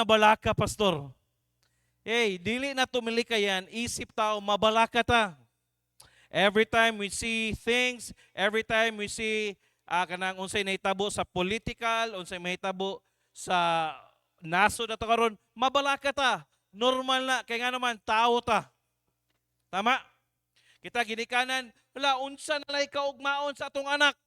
nabalaka, pastor. Hey, dili na tumili ka yan, isip tao, mabalaka ta. Every time we see things, every time we see kanang unsay nahitabo sa political, unsay mahitabo sa nasod ato karon, mabalaka ta. Normal na kay nga naman tao ta. Tama? Kita ginikanan, wala unsa na lay kaugmaon sa atong anak.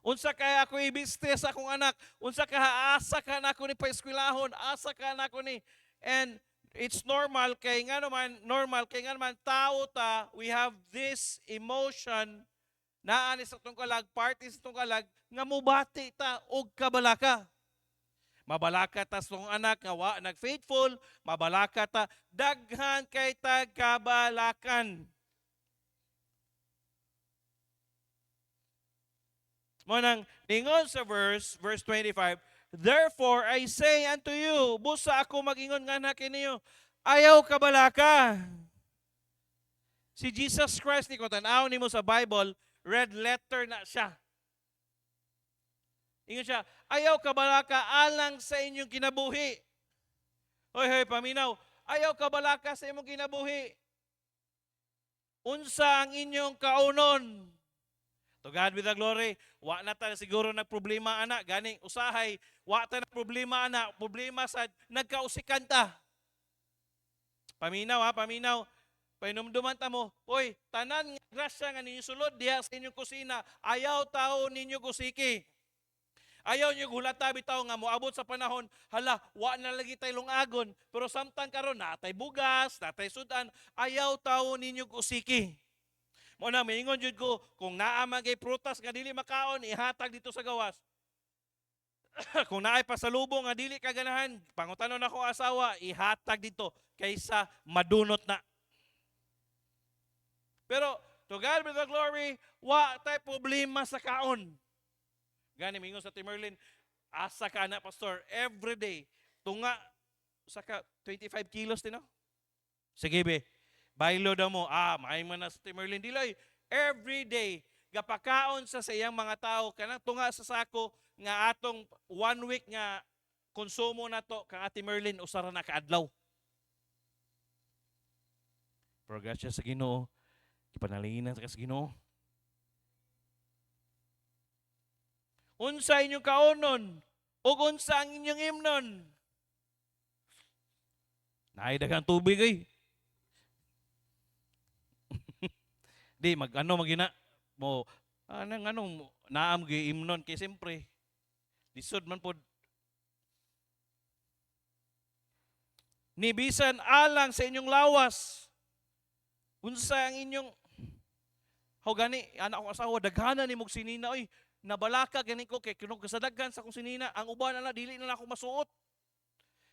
Unsa kay ako ibiste sa akong anak, unsa ka asa ka na ako ni paeskwelahon, asa ka na ako ni, and it's normal kay nga naman tao ta, we have this emotion naa ni sa atong kalag, parties sa atong kalag nga mubati ta og kabalaka. Mabalaka ta sa atong anak nga wa nag-faithful, mabalaka ta daghan kay tag kabalakan. Manang ningon sa verse 25, therefore I say unto you, busa ako mag-ingon nga na kiniyo, ayaw kabalaka. Si Jesus Christ, ni ko tanaw nimo sa Bible, red letter na siya. Ingon siya, ayaw kabalaka alang sa inyong kinabuhi. Hoy, paminaw, ayaw kabalaka sa inyong kinabuhi. Unsa ang inyong kaunon? To God be the glory. Wa na ta siguro nagproblema ana, ganing usahay, wa ta na problema ana, problema sa nagkausikan ta. Paminaw ha, paminaw. Painumduman ta mo, oy, tanan nga grasya nga ninyo sulod diha sa inyong kusina, ayaw tao ninyo kusiki. Ayaw nyo gulata bitaw nga moabot sa panahon, hala, wa na lagi tay lungagon, pero samtang karon natay bugas, natay sudan, ayaw tao ninyo kusiki. Mo na maingon jud ko, kung naa man kay prutas nga dili makaon, ihatag dito sa gawas. Kung naay pasalubong nga dili kaganahan, pangutanon ako asawa, ihatag dito kaysa madunot na. Pero to God be the glory, wa tay problema sa kaon. Gani mingon sa Timerlin, asa ka na pastor every day tunga saka 25 kilos din no? Sige be. Baylo daw mo, may man na sa Timerlin dilay. Every day, gapakaon sa iyang mga tao, kanang tunga sa sako, nga atong 1 week nga konsumo na to, kang Ate Merlin, usara na kaadlaw. Progress siya sa Ginoo, ipanalinan sa Ginoo. Unsa inyong kaonon, o unsa ang inyong imnon. Naidagang tubig ay. Di magina mo anong naam gi imnon kay siyempre lisod man pod ni bisan alang sa inyong lawas. Unsa ang inyong gani anak ko asawa daghanan ni mog sinina oy nabalaka gani ko kay kuno kasadaghan sa akong sinina ang uban na dili na ako masuot.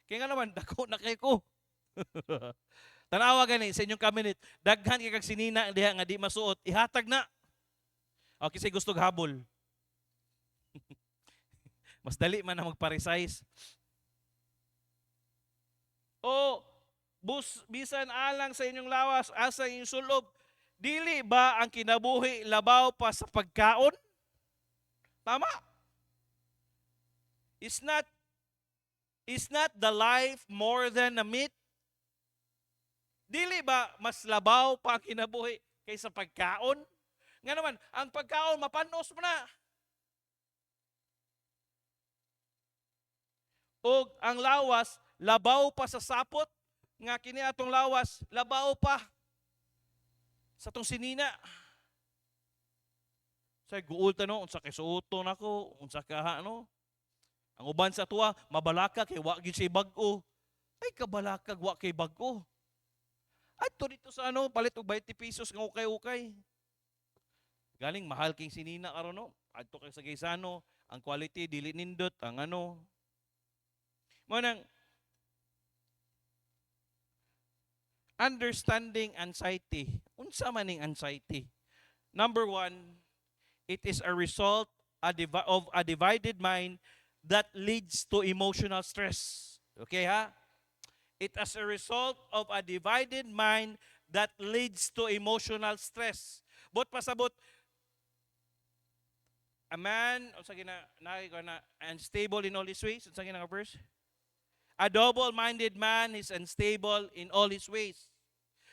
Kay nga naman dako na kay ko. Tanawa gani sa inyong cabinet, daghan kay kag sinina diha nga di masuot, ihatag na. O kasi gusto habol. Mas dali man na magpa-resize. O bisan alang sa inyong lawas asa inyong sulob, dili ba ang kinabuhi labaw pa sa pagkaon? Tama. Is not the life more than a meat? Dili ba mas labaw pa ang kinabuhi kaysa pagkaon? Nga naman, ang pagkaon mapanos mo na. O ang lawas, labaw pa sa sapot, nga kini atong lawas, labaw pa sa tong sinina. Sa guul no, unsa kay suoton nako, unsa ka ano? Ang uban sa tuwa, mabalaka kay wa gyud siya bag-o. Ay kabalakag wa kay bag-o. Adto dito sa palit og 20 pesos nga ukay-ukay. Galing mahal king sinina karon no. Adto kay sa Gaisano, ang quality dili nindot, ang Manang understanding anxiety. Unsa man ning anxiety? Number 1, it is a result of a divided mind that leads to emotional stress. Okay ha? It is a result of a divided mind that leads to emotional stress. But pasabot, a man, unsa gina unstable in all his ways, unsa gina nga verse? A double-minded man is unstable in all his ways.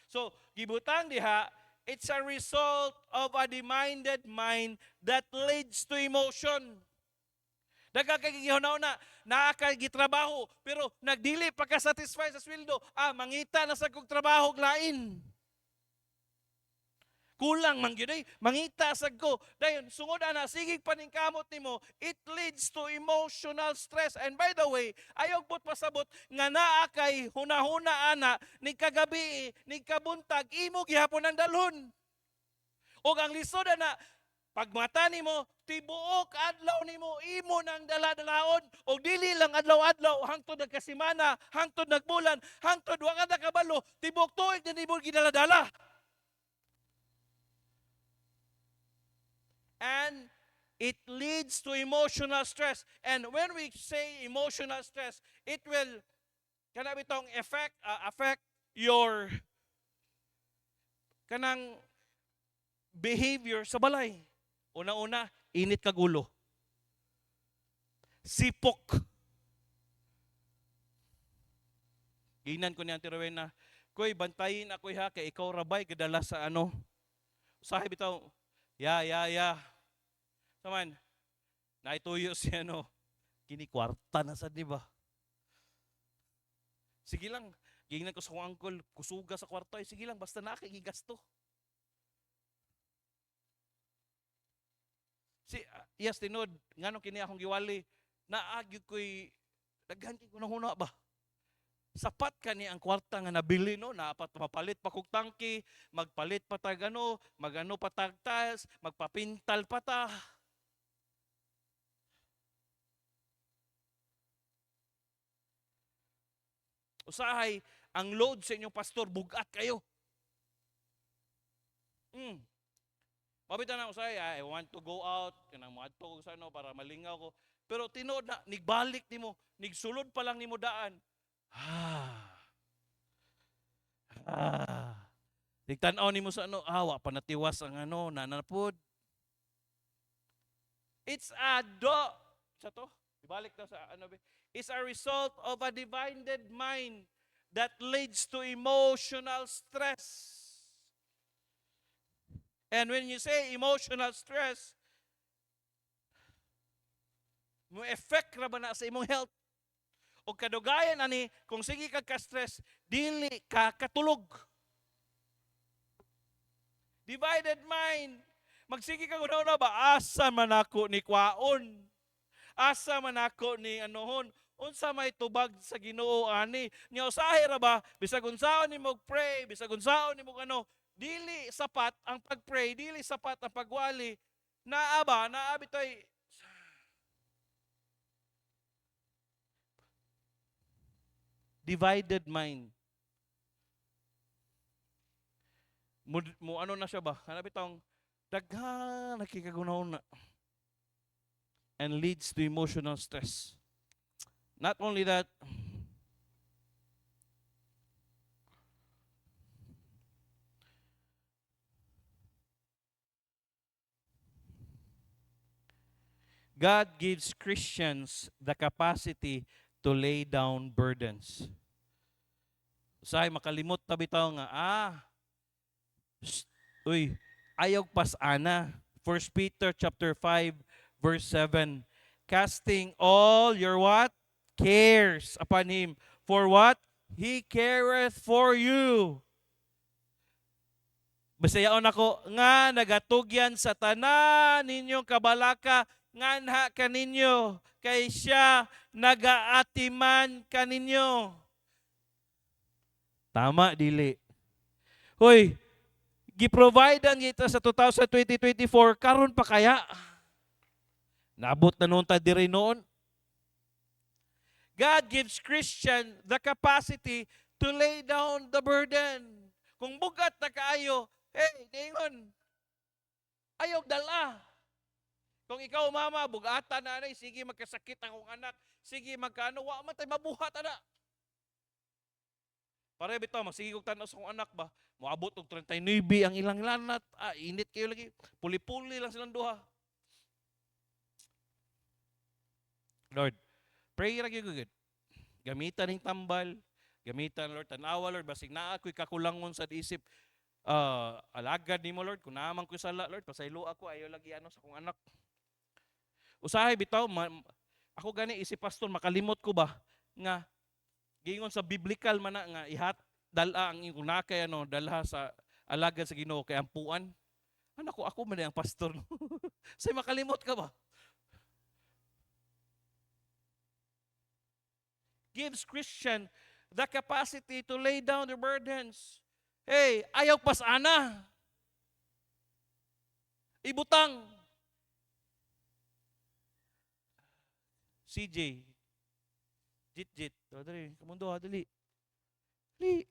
So, gibutang diha, it's a result of a demanded mind that leads to emotion. Nagkakagihon na, nakakagitrabaho, pero nagdili pa ka satisfy sa sweldo, mangita na sa kong trabaho lain. Kulang man gyud mangita sad ko. Dayon sungod ana sigig paningkamot nimo, it leads to emotional stress. And by the way, ayog pud pasabot nga naa kay hunahuna ana ni kagabi, ni kabuntag imo gihapon ang dalhon. Og ang lisod ana pagmata nimo tibuok adlaw nimo imo nang dala-dalaon og dili lang adlaw-adlaw hangtod nagkasimana, hangtod nagbulan, hangtod wa ka nakabalo, tibuok tuig na nimo gidala-dala. And it leads to emotional stress. And when we say emotional stress, it will kanang affect your kanang behavior sa balay. Una-una, init kag ulo. Sipok. Ginan ko ni Auntie Rowena, koy bantayin ako ha kay ikaw rabay gadala sa ano. Usahay bitaw. Ya. Saman, naituyo si ano, kinikwarta na sa di ba? Sige lang, gingnan ko sa kong uncle, kusuga sa kwarta, sige lang, basta nakikigasto. Yes, tinod, nga nung kini akong giwali, naagyo ko'y, naghanti ko na huna ba? Sapat ka ni ang kwarta nga nabili no, napat mapalit pa kog tangki, magpalit pa tag ano, magano pa tag tiles, magpapintal pa ta. Usahay, ang load sa inyong pastor, bugat kayo. Mabita na usahay, I want to go out, kanang moadto sa ano para malingaw ko. Pero tinuod na, nigbalik nimo, nigsulod pa lang nimo daan. Tigtanaw nimo sa ano, wa pa natiwas ang ano, nanapod. It's sa to, ibalik daw sa ano, it's a result of a divided mind that leads to emotional stress. And when you say emotional stress, mo effect ra ba na sa imong health? O kadugayan ani, kung sige ka ka-stress, dili ka katulog. Divided mind. Magsige ka guna ba, asa man ako ni kwaon? Asa man ako ni anohon? Unsa may tubag sa Ginoo ani? Nya usahay ra ba, bisag unsaon nimo pray, bisag unsaon nimo ano, dili sapat ang pag-pray, dili sapat ang pagwali. Naa bitoy divided mind. Mo ano na siya ba? Hanap itong daghan nakikagunaw na. And leads to emotional stress. Not only that, God gives Christians the capacity to lay down burdens. Say makalimot ta bitaw nga ayaw pas-ana. 1 Peter chapter 5 verse 7. Casting all your what? Cares upon him. For what? He careth for you. Basayaon ako nga nagatugyan sa tanan ninyong kabalaka nganha kaninyo kay siya nagaatiman kaninyo. Tama dili. Hoy, gi-providean kita sa 2024 karon pa kaya? Nabot na noon ta diri noon. God gives Christian the capacity to lay down the burden. Kung bugat na kaayo, dingon, ayaw dala. Kung ikaw mama, bugatan na sige magkasakit akong anak, sige magkano, wa man tay mabuhat ana. Pare bitaw, magsige kong tanaw sa akong anak ba, moabot og 39 ang ilang lanat, init kayo lagi, puli-puli lang silang duha. Lord, pray ra gyud good. gamitan ning tambal, gamitan Lord tanawa Lord basig naa ko'y kakulangon sa isip alagad nimo Lord kung naman ko sala Lord pasaylo ako ayo lagi ano sa akong anak. Usahay bitaw ako gani isip pastor makalimot ko ba nga gingon sa biblical man na nga dala ang kung nakay ano dalha sa alagad sa Ginoo kay ampuan. Ano ako man ang pastor no. Say makalimot ka ba? Gives Christian the capacity to lay down their burdens. Hey, ayaw pasana. Ibutang. CJ. Jit. Dali, kamundo ha, dali. Dali.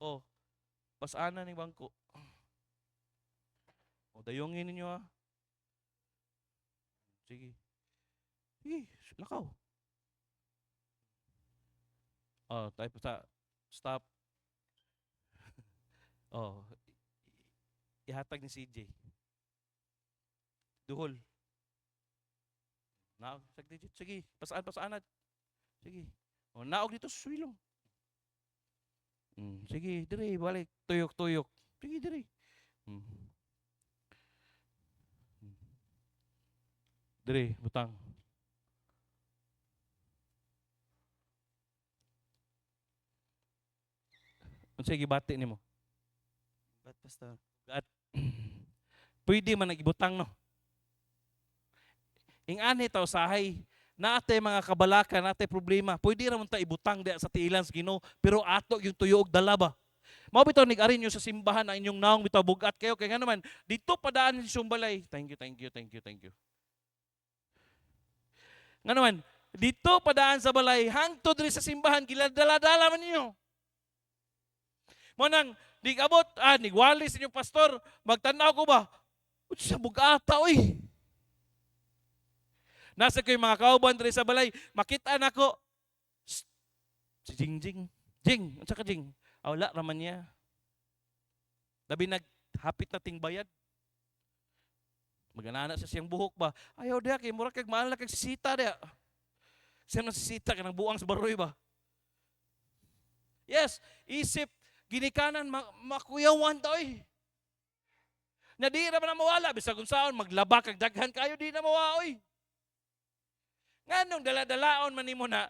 Oh, pasana ni bangko. O, dayongin ninyo ha. Sige. Sige, lakaw. Oh, type sa stop. Oh, ihatag ni CJ. Duhol. Naog, sige, pasaanad. Sige. Oh, naog dito sa sulong. Sige, dire, balik. Tuyok. Sige, dire. Dire, butang. Sige, bati nimo. But pastor, At pwede man nagibutang no. Ingani taw sahay naate mga kabalaka naate problema. Pwede ra man ta ibutang diya sa tiilan sa Ginoo pero ato yung tuyo og dala ba. Mao bitaw nig-ari nyo sa simbahan ang inyong naong bitaw bugat kayo kay nga naman dito padaan ni sumbalay. Thank you. Nga naman dito padaan sa balay hangtod diri sa simbahan giladala-dala man ninyo. Mo nang nigabot, nigwalis inyong pastor, magtanaw ko ba? Sa bugata, oy. Nasa ko yung mga kauban diri sa balay, makita na ko. Si Jing. Jing, unsa ka Jing? Wala raman niya. Labi naghapit na ting bayad. Maganana sa siyang buhok ba? Ayaw diya, kay mura kag mahal na kag sisita diya. Siya na sisita, kanang buang sa baroy ba? Yes, isip, ginikanan, makuyawan to eh. Na di na mawala, bisa kung saan, maglaba kag daghan kayo, di na mawaoy. Nga nung daladalaon man nimo na,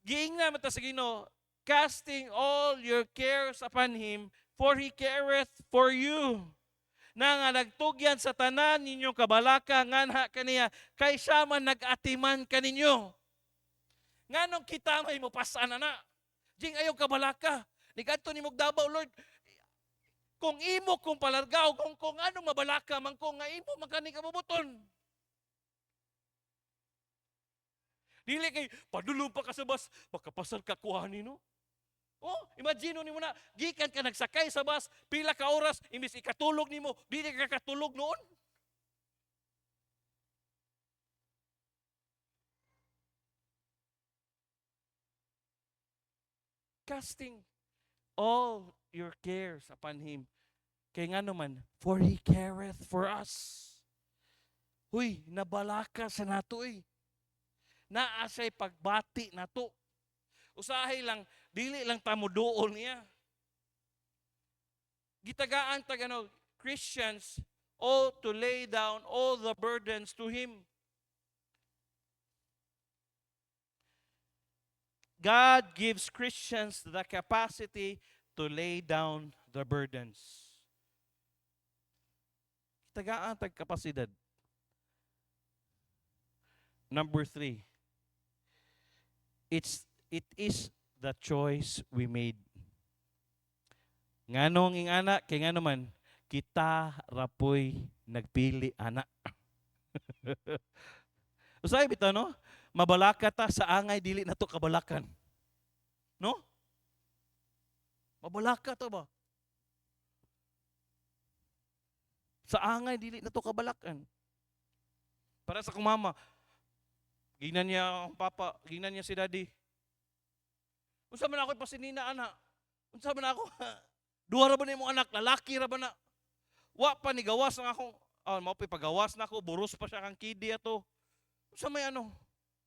giingnan mo ta sa Ginoo, casting all your cares upon Him, for He careth for you. Na nga nagtugyan sa tanan ninyong kabalaka, nga kaniya, kay siya man nag-atiman kaninyo. Nga nung kita may mo pasana na, Jing ayaw kabalaka, nigadto ni Mugdabaw, Lord, kung imo kung palargaw, kung anong mabalaka, man kung nga imo magkani kabubuton. Dili kay, padulong pa ka sa bus, pagkapasal ka kuhanin, no? Oh, imagine ni mo na, gikan ka nagsakay sa bus, pila ka oras, imbis ikatulog ni mo, dili ka katulog noon. Casting all your cares upon Him. Kaya nga naman, for He careth for us. Huy, nabalaka sa nato eh. Naasay pagbati nato. Usahay lang, dili lang tamo doon niya. Gitagaan tagano, Christians, all to lay down all the burdens to Him. God gives Christians the capacity to lay down the burdens. Tagaan tag kapasidad. Number 3. It is the choice we made. Nganong ing anak kay nga naman kita rapoy nagpili anak. Usay bitaw no? Mabalaka ta sa angay dili na to kabalakan. No? Mabalaka to ba? Sa angay dili na to kabalakan. Para sa kong mama, gingnan niya ang papa, gingnan niya si daddy. Unsa man ako pasinina ana? Unsa man ako? Duha ra ba nimo anak, lalaki ra ba na? Wa pa ni gawas ng akong mao pagawas na ako, buros pa siya kang kidi ato. Unsa may ano?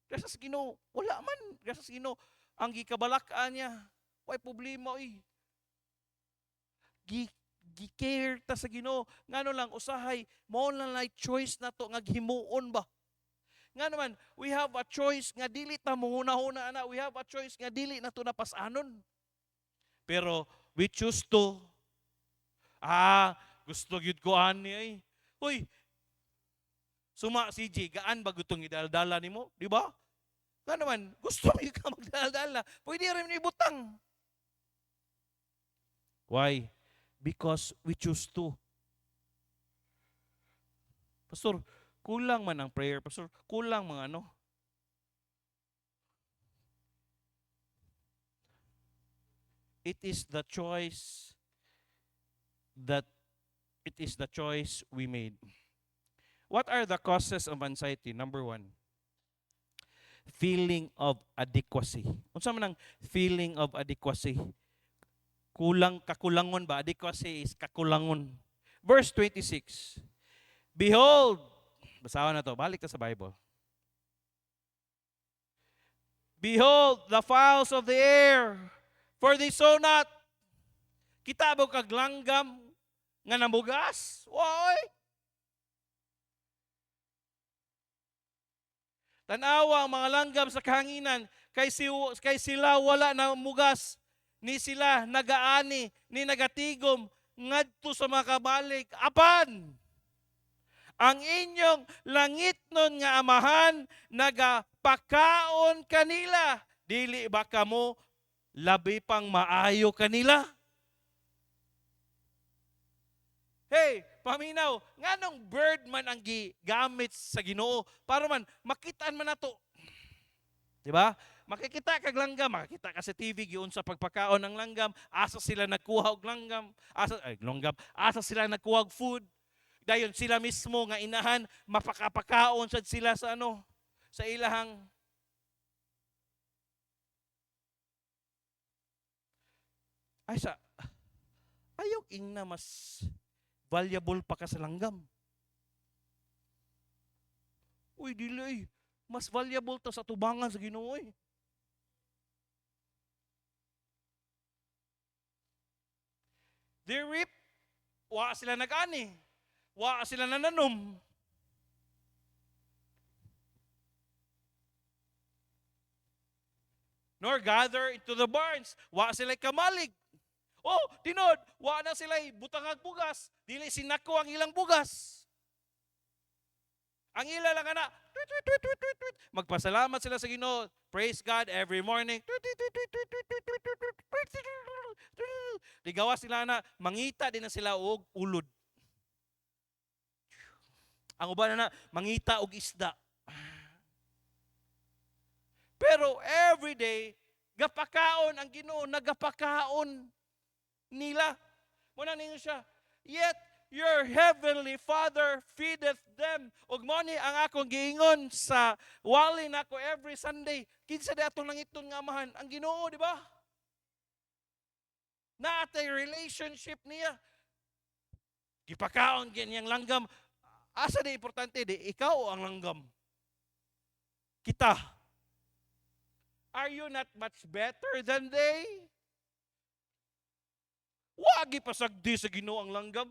Kaya sa Ginoo, wala man. Kaya sa Ginoo, ang gikabalakaan niya, way problema oy. Gi-care ta sa Ginoo. Ngano lang usahay mao lang lay choice nato nga himuon ba. Nga naman, we have a choice nga dili ta mohuna-huna ana. We have a choice nga dili nato napasanon. Pero we choose to. Gusto gyud ko ani ay. Uy, suma CJ, gaan ba gutong idaldala nimo, di ba? Nga naman, gusto mo ka magdaldala. Pwede rin ibutang. Why? Because we choose to. Pastor, kulang man ang prayer. Pastor, kulang mga ano. It is the choice we made. What are the causes of anxiety? Number 1, feeling of adequacy. Unsa man ang feeling of adequacy? Kakulangon ba? Adequacy is kakulangon. Verse 26. Behold, basahan na to, balik ka sa Bible. Behold, the fowls of the air, for they sow not. Kita ba kaglanggam nga namugas? Woy! Tanawa ang mga langgam sa kahanginan, kay sila wala na mugas, ni sila nagaani, ni nagatigom, ngadto sa mga kabalik. Apan! Ang inyong langit nun nga amahan, nagapakaon kanila. Dili ba kamo labi pang maayo kanila? Hey, paminaw, nganong bird man ang gigamit sa Ginoo para man makitaan man nato. 'Di ba? Makikita kag langgam, makikita ka sa TV giun sa pagpakaon ng langgam, asa sila nagkuha og langgam, asa sila nagkuha og food. Dayon sila mismo nga inahan mapakapakaon sad sila sa ano, sa ilahang ayaw ingna mas valuable pa ka sa langgam. Uy, dili. Mas valuable to sa tubangan sa Ginoo. They reap, wa sila nag-ani. Wa sila nananom. Nor gather into the barns. Wa sila kamalig. Oh, tinod, wa na sila butangag bugas. Dili sinako ang ilang bugas. Ang ila lang na, magpasalamat sila sa Ginoo. Praise God every morning. Ligawa sila na, mangita din na sila og ulod. Ang uban na mangita og isda. Pero every day, gapakaon ang Ginoo, nagapakaon nila. Muna ninyo siya, yet your heavenly Father feedeth them. Ug mo ni ang akong giingon sa wali nako every Sunday. Kinsa di atong langiton nga amahan? Ang Ginoo, di ba? Naatay relationship niya. Gipakaon ganyang langgam. Asa di importante di ikaw ang langgam. Kita. Are you not much better than they? Wagi pasagdi sa Ginoo ang langgam.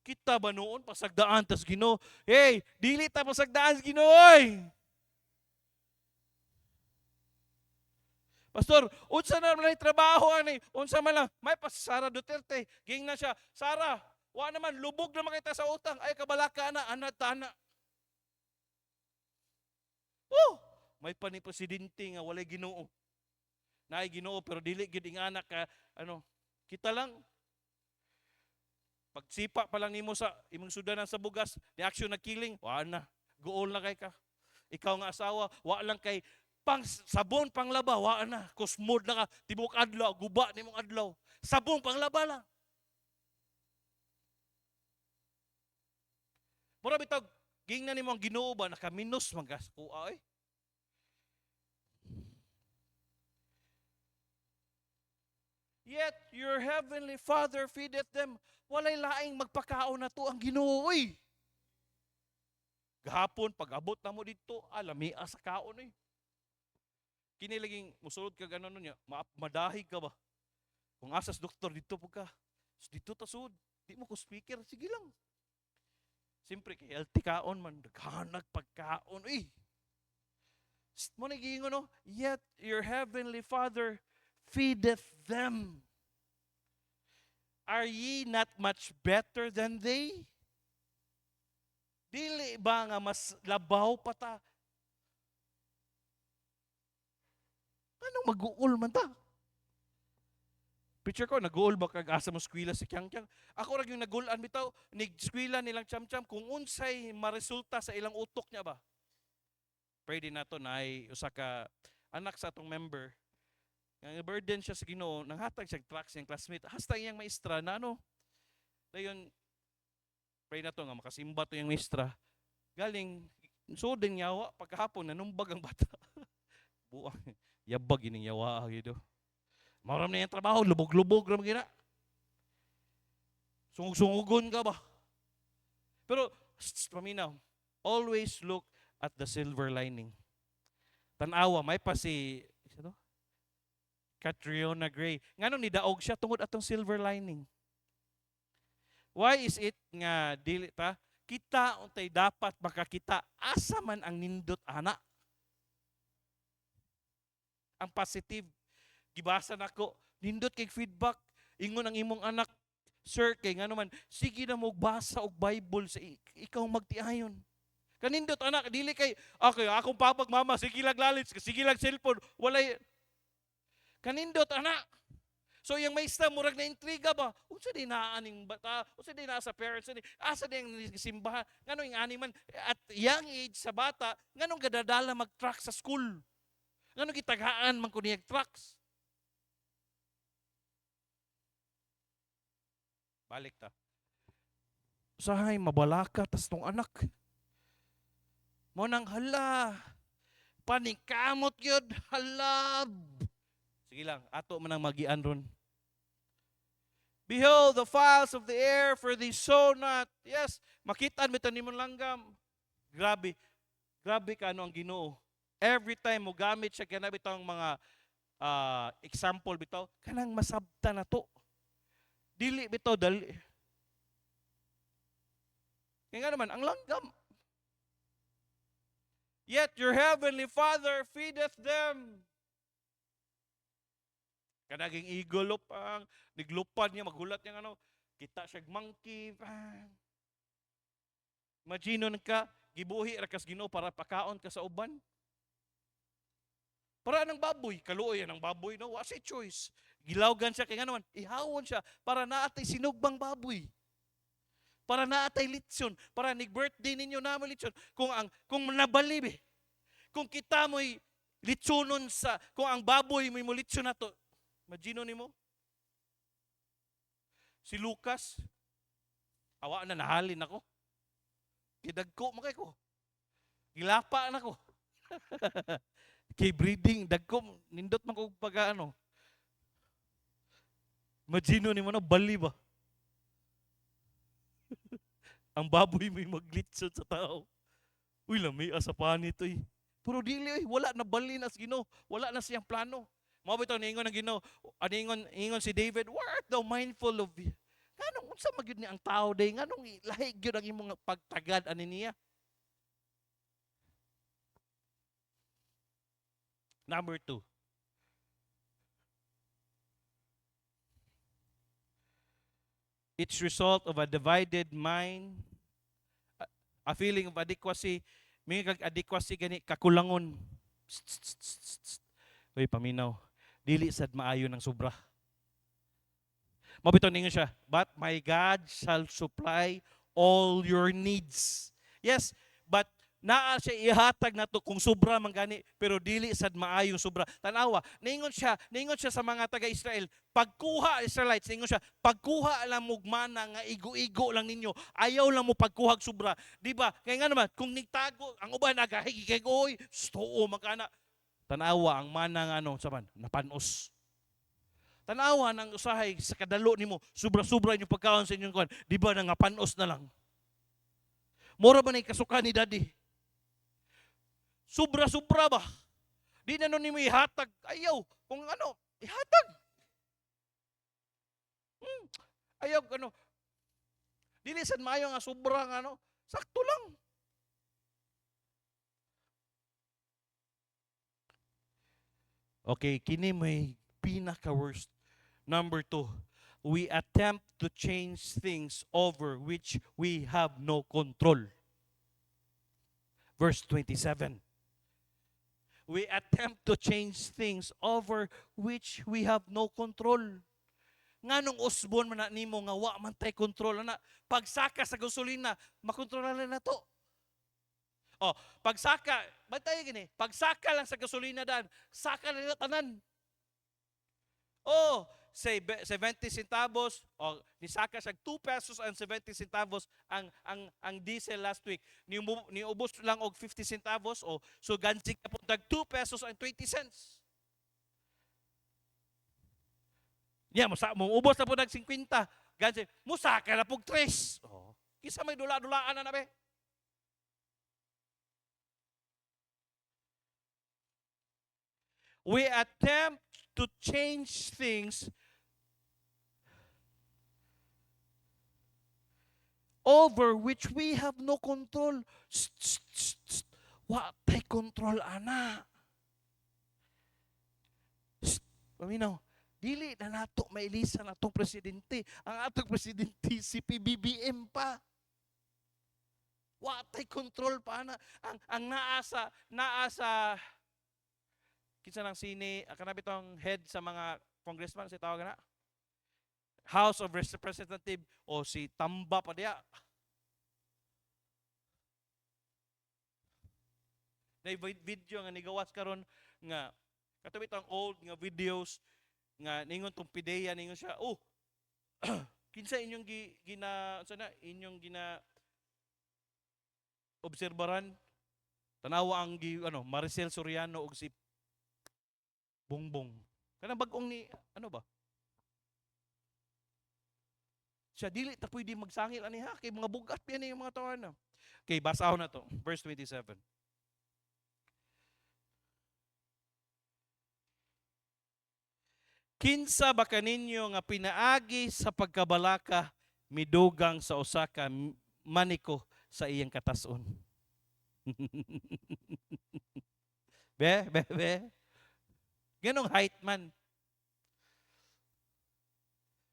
Kita ba noon pasagdaan tas Ginoo? Hey, dili ta pasagdaan sa Ginoo oy. Pastor, unsa na man trabaho ani? Unsa man lang may pa si Sara Duterte. Ging na siya, Sara, wa naman lubog na makita sa utang. Ay kabalaka na ana tana. May pa ni presidente nga walay Ginoo. Naay Ginoo pero dili gid ing anak ka kita lang. Pagsipa pa lang nimo sa imong sudanan sa bugas, reaction na killing, wa na. Gool na kay ka. Ikaw nga asawa, wa lang kay pang sabon panglaba, wa na. Kusmod na ka, tibok adlaw, guba nimong adlaw. Sabon panglaba lang. Mura bitag ging na nimo ang Ginoo ba nakaminos magaskua eh. Yet your heavenly Father feedeth them. Walay laing magpakaon na to ang Ginoo. Gahapon, pag abot na mo dito, alamia sa kaon. Kini laging musulod ka ganon niya, madahig ka ba? Kung asas doktor dito po ka. Dito ta sud. Di mo ko speaker, sige lang. Siyempre kay healthy kaon man, daghanag pagkaon. Uy. Mo nagiingon no, yet your heavenly Father feedeth them. Are ye not much better than they? Dili ba nga mas labaw pa ta? Anong mag-uul man ta? Picture ko, nag-uul ba kag asa mo skwila si Kyang-Kyang? Ako rag yung nag-uulan bitaw, nig-skwila nilang cham-cham kung unsay maresulta sa ilang utok niya ba? Pwede na to na ay usa ka anak sa atong member. Nga burden siya sa Ginoo, nanghatag siya track siyang classmate. Hasta iyang maestra na ano. Dayon pray na to nga makasimba to yung maestra. Galing sudin yawa pagkahapon nanumbag ang bata. Buang yabag ining yawa gido. Maram na yung trabaho, lubog-lubog ram gina. Sungug-sungugon ka ba? Pero paminaw, always look at the silver lining. Tanawa, may pa si Catriona Gray. Nganong nidaog siya tungod atong silver lining. Why is it nga dili ta kita untay dapat makakita asa man ang nindot ana? Ang positive gibasa nako, nindot kay feedback, ingon ang imong anak, sir kay ngano man, sige na mo basa og Bible sa ikaw magtiayon. Kanindot anak, dili kay okay, akong papag mama, sige lang lalits, sige lang cellphone, walay kanindot anak. So yung maestra murag na intriga ba? Unsa di naaning bata? Unsa di na sa parents ni? Asa di ang simbahan? Ngano yung animan at young age sa bata, nganong gadadala mag-track sa school? Nganong gitaghaan man ko niyag tracks? Balik ta. Usahay mabalaka tas tong anak. Mo nang hala. Panikamot gyud, halab. Sige lang, ato man ang magian ron. Behold the fowls of the air, for they sow not. Yes, makitaan mo tanimon langgam. Grabe. Grabe ka ano ang Ginoo. Every time mo gamit siya kana bitong mga example bitaw, kanang masabta na to. Dili bitaw dali. Kaya nga naman, ang langgam. Yet your heavenly Father feedeth them. Kanaging eagle pang niglupad niya, magulat niya ano, kita siya monkey. Imagine ka, gibuhi ra kas Ginoo para pakaon ka sa uban. Para ng baboy, kaluoy ng baboy, no? What's a choice? Gilawgan siya, kaya nga naman, ihawon siya para naatay sinugbang baboy. Para naatay litsyon, para nig-birthday ninyo naman litsyon. Kung nabalib, kung kita mo'y litsonon kung ang baboy mo'y mo litsyon na to, imagino ni mo? Si Lucas, awa na nahalin ako. Kidagko makay ko. Gilapa na ko. Kay breeding, dagko, nindot man ko pag ano. Imagino ni mo na, bali ba? Ang baboy may maglitsod sa tao. Uy, lami, asapan nito eh. Pero dili, wala na bali na sa Ginoo. Wala na siyang plano. Mabito, ningon ng Ginoo. Ningon si David, why art thou mindful of you? Nganong, unsa magyud ni ang tao day? Nganong lahig yun ang imong pagtagad ani niya? Number 2. It's result of a divided mind, a feeling of adequacy, may kag-adequacy gani kakulangon. Uy, paminaw. Dili sad maayo ng sobra. Mabito ninyo siya, but my God shall supply all your needs. Yes, but naa siya ihatag nato kung sobra man gani, pero dili sad maayo sobra. Tanawa, ningon siya sa mga taga-Israel, pagkuha Israelites, ningon siya, pagkuha lang mugmana nga igo-igo lang ninyo, ayaw lang mo pagkuhag sobra. Di ba? Kaya nga naman, kung nigtago, ang uban nagahigi kay goy, stoo magana. Tanawa, ang mana nga saman, napanos. Tanawa ng usahay sa kadalo nimo, sobra-sobra inyong pagkaon sa inyong kuan, di ba nangapanos na lang? Mura ba na ikasuka ni daddy? Sobra-sobra ba? Di na nun nimo ihatag. Ayaw. Kung ano, ihatag. Hmm. Ayaw, ano. Dili sad maayo nga sobrang ano. Sakto lang. Okay, kini may pinaka-worst. Number 2, we attempt to change things over which we have no control. Verse 27. We attempt to change things over which we have no control. Nganong usbon man na nimo nga wa man tay control na pagsaka sa gasolina makontrolan na to. Oh, pagsaka, bantay gini, pagsaka lang sa gasolina daan, saka na tanan. Oh, say 70 centavos o nisaka siya 2 pesos and 70 centavos ang diesel last week. Niubos lang og 50 centavos o so gansig na po tag 2 pesos and 20 cents. Yeah, mo ubos na po nag 50. Gansig, musaka na po 3. Oh. Kisa may dula-dulaan na be. We attempt to change things over which we have no control. Wa tay control ana. Paminaw, dili na nato mailisa na atong presidente. Ang atong presidente si PBBM pa. Wa tay control pa ana. Ang naasa kinsa nang sini kanami tong head sa mga congressman si tawag na House of Representative o si Tamba pa diya. Na video nga nigawas karon nga katubi tong old nga videos nga ningon tong pideya ningon siya. Oh, kinsa inyong inyong gina obserbaran tanawa ang Maricel Soriano og si Bongbong. Kanang bag-ong ni ano ba? Siya dili ta pwede magsangil ani ha kay mga bugat pa ni yung mga tawana. Okay, basaho na to. Verse 27. Kinsa ba kaninyo nga pinaagi sa pagkabalaka midugang sa usa ka maniko sa iyang katason. Be. Ganong height man.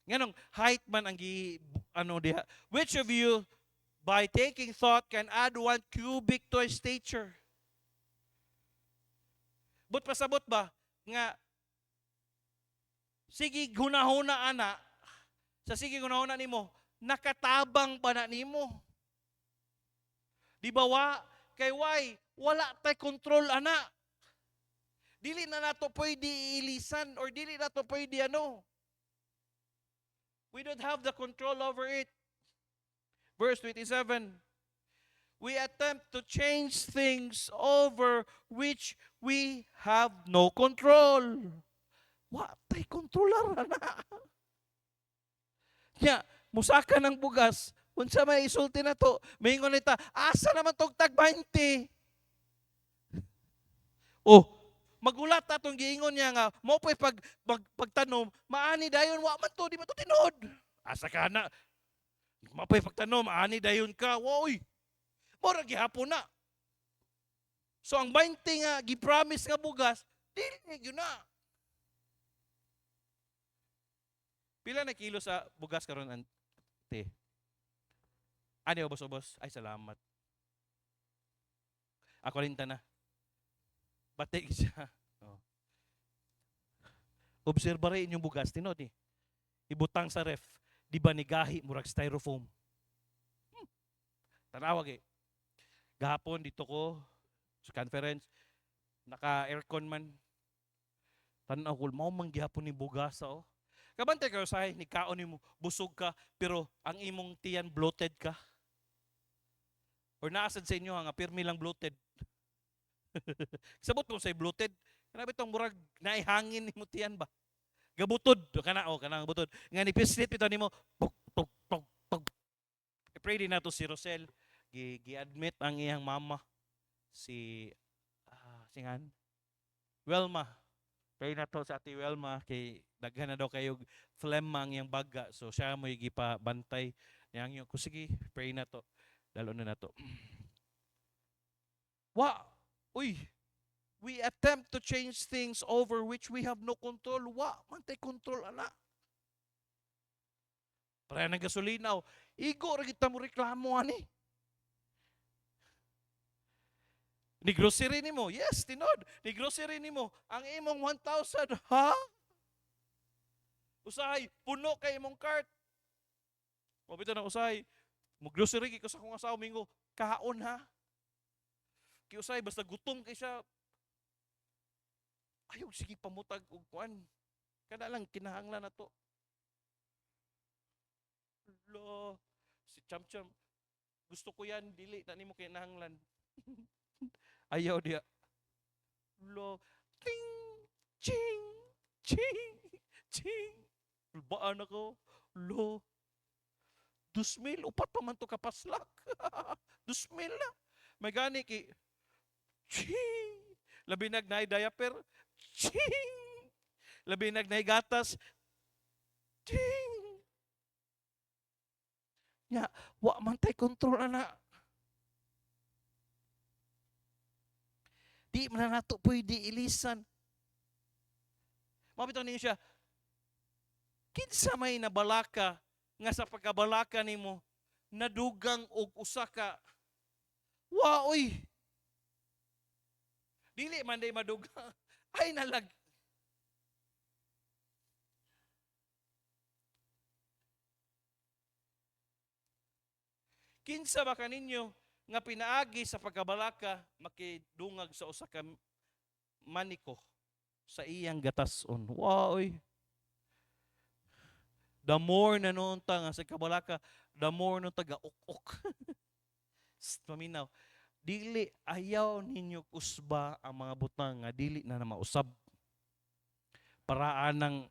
Ganong height man ang diha. Which of you by taking thought can add 1 cubit to his stature? But pasabot ba nga sige hunahuna ana sa sige hunahuna nimo nakatabang pa na nimo. Di ba kay wala tay control ana. Dili na nato pwede ilisan or dili nato pwede We don't have the control over it. Verse 27. We attempt to change things over which we have no control. Wa tay kontrolar na. Nya, musaka ng bugas. Unsa may isulti na to? Maingon nita, asa naman tog tag 20? Oh, magulat atong giingon niya nga mo pay pagtanom maani dayon wa man to di man to tinod. Asa ka na mapay pagtanom maani dayon ka. Woy. Mora gihapon na. So ang 20 nga gi-promise nga bugas dili gyud na. Pila na kilo sa bugas karon ante? Ani ubos-ubos? Ay salamat. Ako rin na. Batik siya. Oh. Obserba rin yung bugas. Tinod eh. Ibutang sa ref. Di ba nigahi murag styrofoam? Tanawag eh. Gahapon dito ko sa conference. Naka-aircon man. Tanaw ko, mau manggihapon ni bugas oh. Kabantay kayo sa ni kaon mo busog ka pero ang imong tiyan bloated ka. Or naasad sa inyo nga pirmi lang bloated. Sabot mo say bloated. Kanabi tong murag naihangin nimo tiyan ba? Gabutod kana gabutod. Nga ni pislit bitaw nimo tok. I-pray din nato si Rosel gi-admit ang iyang mama si singan Welma. Pray na to sa ati Welma kay daghan na daw kayo phlegmang yang baga. So siya mo gipabantay. Yang yung sige, pray na to. Dalo na to. Wa, uy, we attempt to change things over which we have no control. Wa, man tay control ana. Para ng gasolina, igo ra kita mo reklamo ani. Ni grocery nimo, yes, tinod. Ni grocery nimo, ang imong 1,000, ha? Usahay, puno kay imong cart. Mabito na usahay, mo grocery ko sa akong asawa mingo, kaon ha. Kay usahay basta gutom kay siya. Ayaw sige pamutag og kuan. Kada lang kinahanglan na to. Lo, si Cham-Cham, gusto ko yan, dili na nimo kinahanglan. Ayaw dia. Lo, ting, ching, ching, ching. Baan ako. Lo, 2,000, upat pa man to kapaslak. 2,000 na. May gani ki, ching. Labi nagnay diaper, ching. Labi nagnay gatas, ching. Nya, wa man tay kontrol ana. Di man na nato pwede ilisan. Mabitaw niyo siya, kinsa may nabalaka nga sa pagkabalaka nimo nadugang og usa ka. Wa oy. Dili man day madugang. Ay nalag. Kinsa ba kaninyo nga pinaagi sa pagkabalaka makidungag sa usa ka maniko sa iyang gatason. Wow, oy. The more na noon ta nga sa kabalaka, the more noon ta gauk-uk. Paminaw, dili ayaw ninyo usba ang mga butang nga dili na mausab. Paraan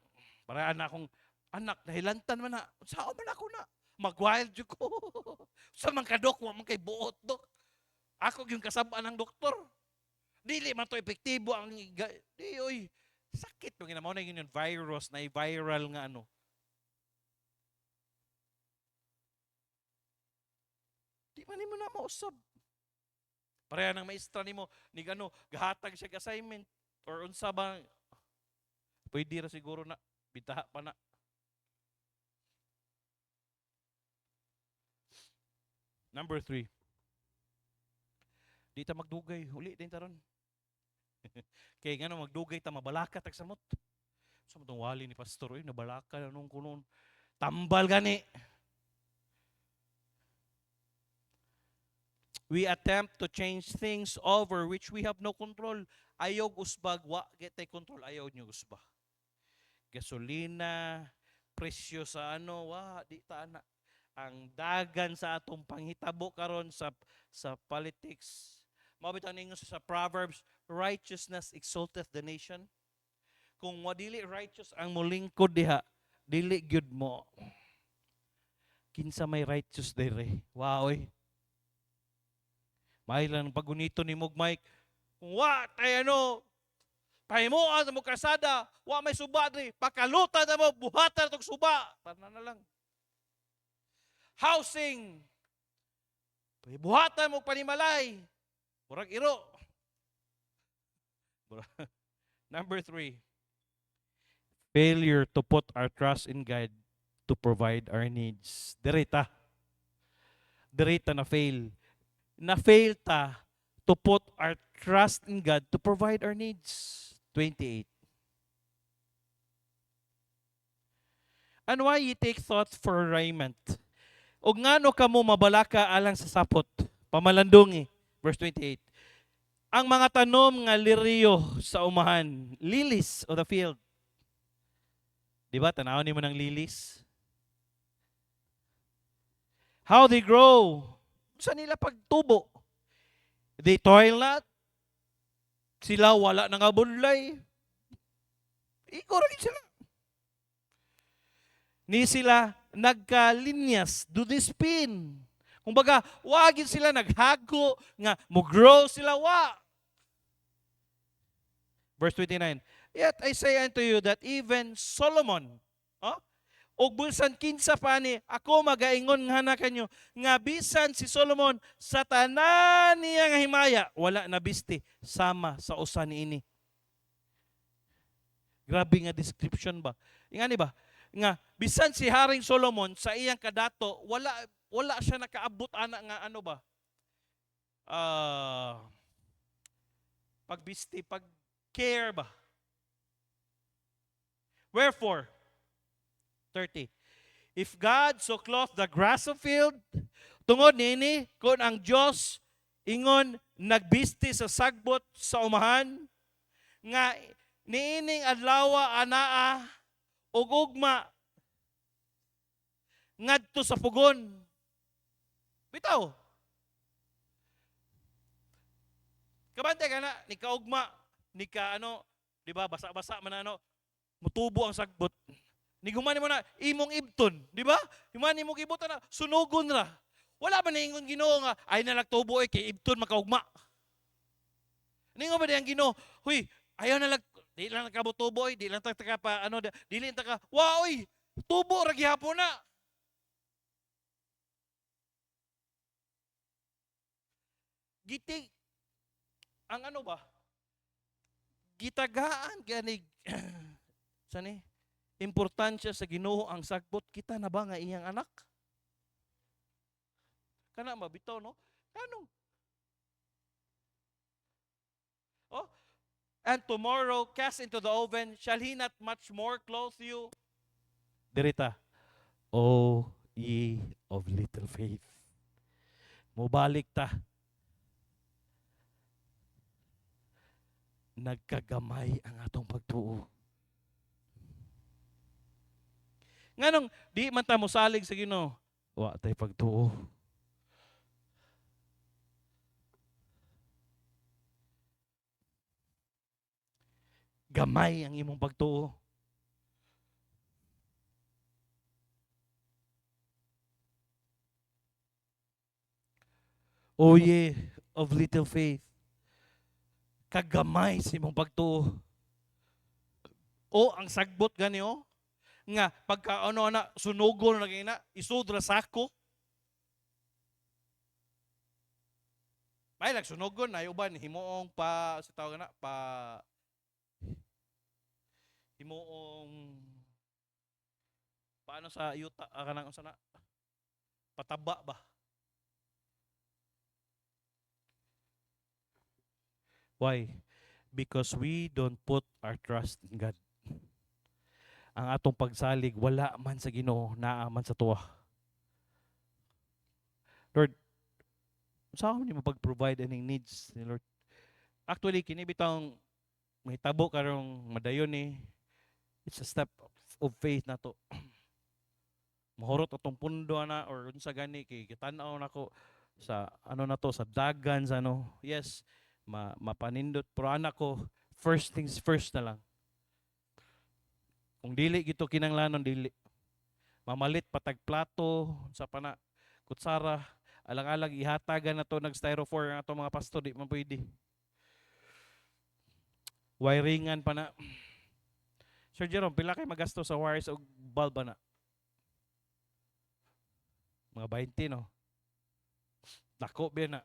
na akong anak nahilantan man na. Sao man ako na? Mag-wild jud ko. Sa mga kadok, wa man kay buot dok. Ako yung kasabaan ng doktor. Dili man to epektibo ang di oy. Sakit mo ginamaw na yun virus na viral nga ano. Di man nimo na mausab. Pareha ng maestra nimo ni gano gahatag siya assignment or unsa ba pwede ra siguro na bitaha pa na. Number 3. Di ta magdugay, uli din taron. Kay ngano magdugay ta mabalaka tag samot. Sa so, wali ni pastor oy nabalaka na nung kunon. Tambal gani. We attempt to change things over which we have no control. Ayaw usbag, wa getay control, ayaw nyo usbag. Gasolina, presyo sa ano, wa di ta na. Ang dagan sa atong panghitabo karon sa politics. Mabitaw ninyo sa Proverbs, righteousness exalteth the nation. Kung wadili righteous ang molingkod diha, dili gyud mo. Kinsa may righteous dire. Wow. May lang pagunito ni Mike. Kung wa tay ano, pahimuan sa mo kasada, wa may suba diri, pakalutan na mo, buhatan tong suba. Tanan na lang. Housing. Buhatan mo panimalay. Murag iro. Number 3. Failure to put our trust in God to provide our needs. Direta na fail. Na-fail ta to put our trust in God to provide our needs. 28. And why ye take thought for raiment? O ngano kamo mabalaka alang sa sapot? Pamalandungi. Verse 28. Ang mga tanom nga liryo sa umahan, lilies of the field. Diba? Tanaw ni mo ng lilies. How they grow. Saan nila pagtubo? They toil not. Sila wala nang abunlay. Iko rin sila. Ni sila nagkalinyas, do they spin? Kumbaga, wagin sila naghago, nga mo-grow sila, wa. Verse 29. Yet I say unto you that even Solomon, oh, ug bulsan kinsa pa ni ako magaingon nga na kanyo nga bisan si Solomon sa tanan niya nga himaya wala nabisti sama sa usa niini. Grabe nga description ba? Ingani ba? Nga bisan si Haring Solomon sa iyang kadato wala siya nakaabot ana nga ano ba? Pagbisti, pag care ba? Wherefore 30. If God so clothe the grass of field, tungod nini, kung ang Diyos ingon nagbisti sa sagbot sa umahan, nga niining adlawa anaa ug ugma ngadto sa pugon. Bitaw. Kabante ka na, ni kaugma, ni ka ano, di ba, basa-basa man ano, mutubo ang sagbot. Ni gumani mo na, imong ibton, di ba? Gumani mo kibutan na, sunugon ra. Wala ba na ingon Ginoo nga, ay nalagtubo kay ibton makaugma. Ningon ba niyang Ginoo, huy, ayaw di lang nakabutubo di lang taka pa, ano, di lang taka, wow, tubo, ra gihapon na. Gitig, ang ano ba? Gitagaan ganig, sani? Importansya sa Ginoo ang sagbot kita na ba nga iyang anak? Kana mabitaw no? Anong? Oh, and tomorrow cast into the oven, shall he not much more clothe you? Dirita. O ye of little faith. Mubalik ta. Nagkagamay ang atong pagtuo. Nganong di man ta mosalig sa Ginoo. Wa tay pagtuo. Gamay ang imong pagtuo. O ye of little faith. Kagamay sa imong pagtuo. O ang sagbot gani o nga pagka ano na sunugon na kina isudra sako. May nagsunugon na uban himuong pa sa tawag na pa himuong paano sa yuta kanang usa na pataba ba. Why? Because we don't put our trust in God. Ang atong pagsalig wala man sa Ginoo, naa man sa tuwa. Lord, saan mo pag-provide aning needs ni Lord? Actually, kini bitang mahitabo karong madayon ni it's a step of faith na to. Mahurot atong pundo na or unsa gani kay kitanaw nako sa ano na to sa dagan sa ano. Yes, mapanindot pero anak ko first things first na lang. Kung dili gito kinanglanon dili. Mamalit patag plato sa pana kutsara alang-alang ihatagan na to nag styrofoam ang ato mga pastor di man pwede. Wiringan pa na. Sir Jerome, pila kay magasto sa wires o bulb na? Mga 20 no. Dako ba na?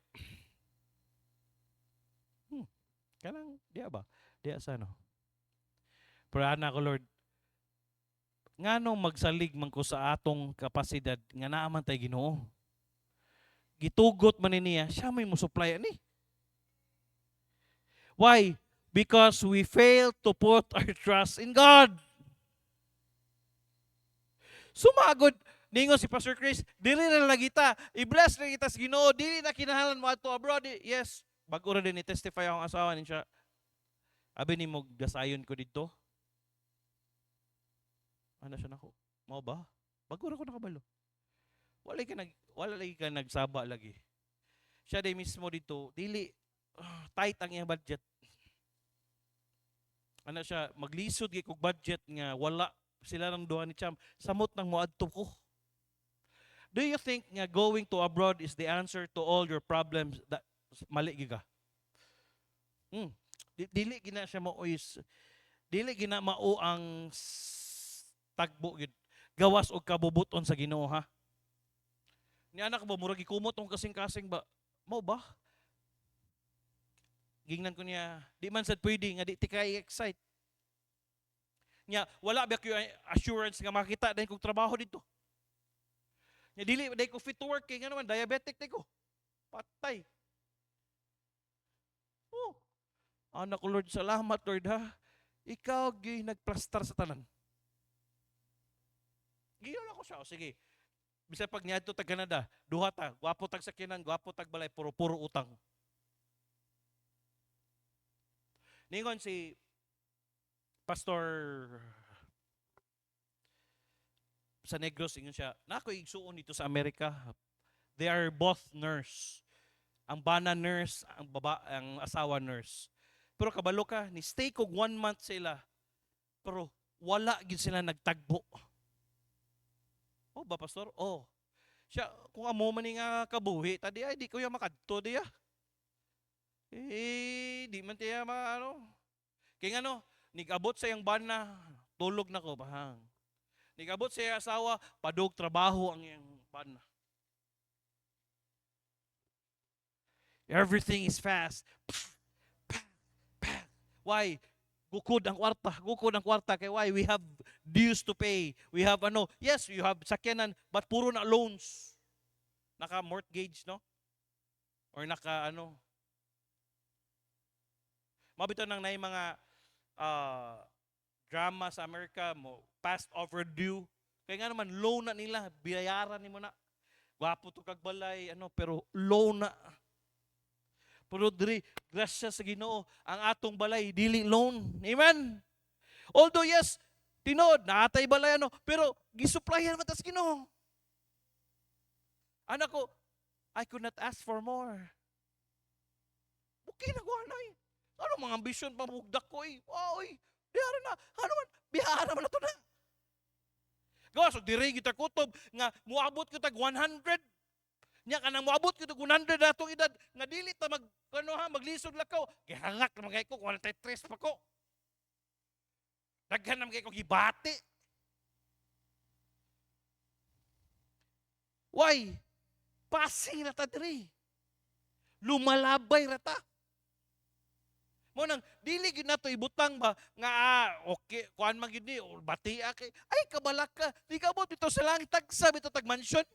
Kanang diya ba? Diya sa no. Pero anak ko Lord, nganong magsalig man ko sa atong kapasidad nga naaman tay Ginoo. Gitugot man niya, siya may mo supply ani. Why? Because we fail to put our trust in God. Sumagod ningon si Pastor Chris, dili na lang kita, i-bless na kita sa Ginoo, dili na kinahanglan mo ato abroad. Yes, bago ra din ni testify akong asawa ni siya. Abi ni mo dasayon ko dito. Ano siya nako? Mao ba? Bago ra ko nakabalo. Wala lagi ka nagsaba lagi. Siya day mismo dito, dili tight ang iyang budget. Ano siya, maglisod kay kog budget nga wala sila nang duha ni Cham. Samot nang moadto ko. Do you think nga going to abroad is the answer to all your problems? Mali giga. Dili gina siya mao dili gina mao ang tagbo gid. Gawas og kabubuton sa Ginoo ha. Ni anak ba murag gikumot tong kasing-kasing ba? Mao ba? Gingnan ko niya, di man sad pwede nga di ti kay excite. Nya wala ba kayo assurance nga makita dahil kong trabaho dito. Nya dili dahil ko fit to work kay nga naman diabetic di ko. Patay. Oh, anak ko Lord, salamat Lord ha. Ikaw gi nagplastar sa tanan. Giyon ako siya. O, sige. Bisa pag niadto tag Canada, duha ta, gwapo tag sakyanan, gwapo tag balay, puro-puro utang. Ningon si Pastor sa Negros, ingon siya, nako igsuon dito sa Amerika. They are both nurse. Ang bana nurse, ang asawa nurse. Pero kabalo ka, ni stay kog 1 month sila. Pero wala gid sila nagtagbo. Oh, ba pastor? Oh. Siya, kung amo man nga kabuhi, tadi ay di ko ya makadto diya. Di man tiya ano. Kaya ano, nigabot sa iyang bana, tulog na ko, bahang. Nigabot sa iyang asawa, padug trabaho ang iyang bana. Everything is fast. Why? Gukod ang kwarta. Kaya why? We have dues to pay. We have yes, you have sakyanan, but puro na loans. Naka-mortgage, no? Or mabito nang na mga drama sa Amerika mo, past overdue. Kaya nga naman, loan na nila, biyayaran ni mo na. Gwapo to kagbalay, pero loan na. Pero diri, grasya sa Ginoo, ang atong balay, dili loan. Amen? Although yes, tinod, naatay balay, pero gisuplayan naman tas Ginoo. Anak ko, I could not ask for more. Okay na ko, anay. Ano mga ambisyon pamugdak ko eh. Wow, bihara na. Ano man, bihara man na to na. Gawa, so diri kita kutob, nga muabot ko tag 100. Nya kanang moabot ko tag 100 na itong edad, nga dili ta maglisod lakaw. Gihangak naman kay ko, 43 pa ko. Daghan naman kay ko gibati. Why? Passing na ta diri. Lumalabay rata. Mo nang dili gid nato ibutang ba nga okay kuan man gid ni or batia kay ay kabalak ka di ka mo bitaw sa langit tagsa bitaw tag mansion.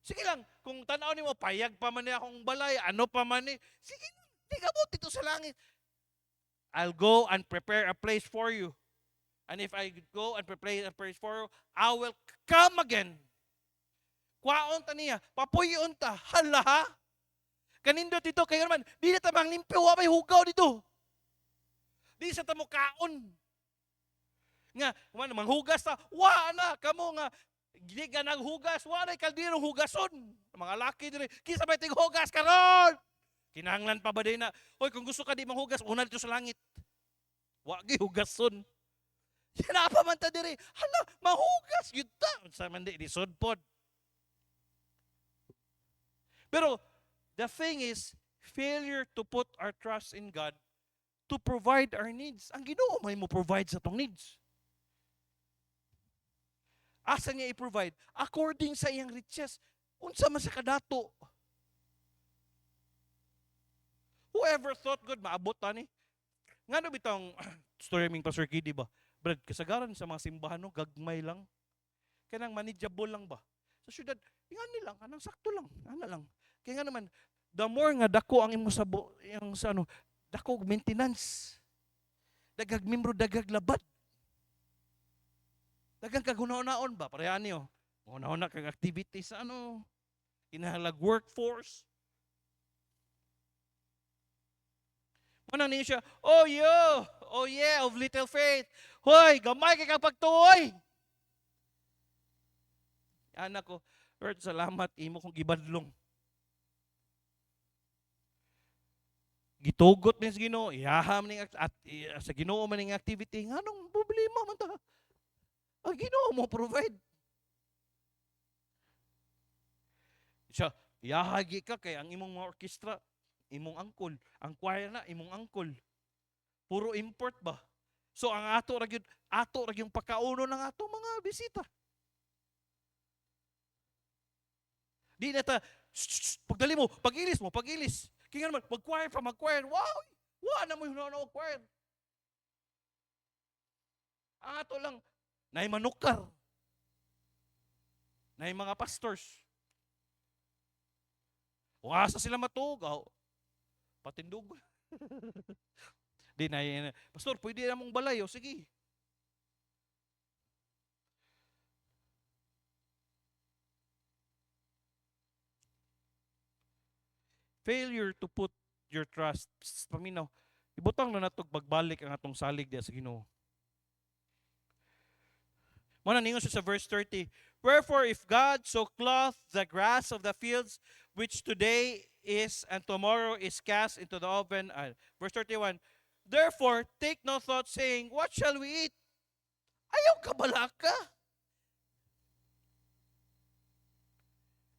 Sige lang kung tan-aw nimo payag pa man ni akong balay ano pa man ni sige di ka mo dito sa langit. I'll go and prepare a place for you. And if I go and prepare a place for you, I will come again. Kwaon ta niya, papuyon ta. Hala ha? Kanindo dito kayo naman, di na tamang limpyo, may hugaw dito. Di sa tamo kaon. Nga, manghugas ta, na, kamo nga, di ka naghugas, na kaldirong hugason. Mga laki dito, kisa may tighugas karon. Kinahanglan pa ba din na, hoy, kung gusto ka di manghugas, una dito sa langit. Wagi hugason. Sinapa man ta diri, hala, mahugas, yun ta. Sa mandi, di sudpod. Pero, the thing is, failure to put our trust in God to provide our needs. Ang Ginoo may mo provide sa tong needs. Asa niya i-provide? According sa iyang riches. Unsa man sa kadato. Whoever thought God, maabot ta ni. Nga no bitang story ming Pastor Kidi ba? Brad, kasagaran sa mga simbahan, no, gagmay lang. Kanang manageable lang ba? Sa syudad, nga nilang, kanang sakto lang. Ano lang. Kaya nga naman, the more nga dako ang imo sa dako maintenance. Dagag membro, dagag labad. Dagang kaguna-unaon ba? Parehan niyo. Una-una kag activities sa inahalag workforce. Manang niyo siya, oh yeah, of little faith. Hoy, gamay kay kag pagtuoy. Anak ko, Lord, salamat, imo kong gibadlong. Gitugot ni sa Ginoo, ihaham ni at sa Ginoo man ning activity, nganong problema man ta? Ang Ginoo mo provide. Siya, ihahagi ka kay ang imong mga orkestra, imong angkol. Ang choir na imong angkol. Puro import ba? So ang ato ra gyud pakauno ng ato mga bisita. Di na ta, pagdali mo, pagilis. Kaya naman, mag-choir. Wow! Wa na mo yung choir. Ang ato lang, naay manukar. Naay mga pastors. O asa sila matugaw. Patindog. Di na, pastor, pwede na mong balay. O sige. Failure to put your trust. Psst, paminaw. Ibutang na natog pagbalik ang atong salig diya sa Ginoo. Muna ningon siya sa verse 30. Wherefore, if God so clothe the grass of the fields, which today is and tomorrow is cast into the oven. Verse 31. Therefore, take no thought saying, what shall we eat? Ayaw ka balaka.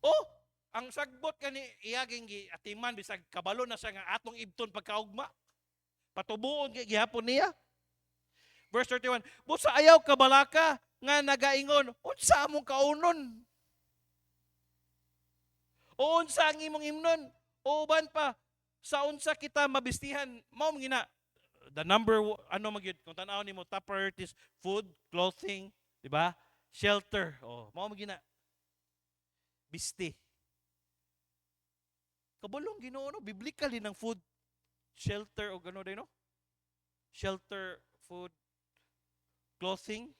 Oh, ang sagbot kani iyaging atiman bisag kabalo na siya nga atong ibton pagkaugma. Patubuon kay gihapon niya. Verse 31. Busa ayaw ka balaka nga nagaingon, unsa among kaunon? O unsa ang imong imnon? O uban pa sa unsa kita mabistihan? Mao gina the number ano magyud kung tan-aw nimo top priorities food, clothing, di ba? Shelter. Oh, mao gina bisti. Kabulong Ginoo no, biblically ng food, shelter o gano day no? Shelter, food, clothing,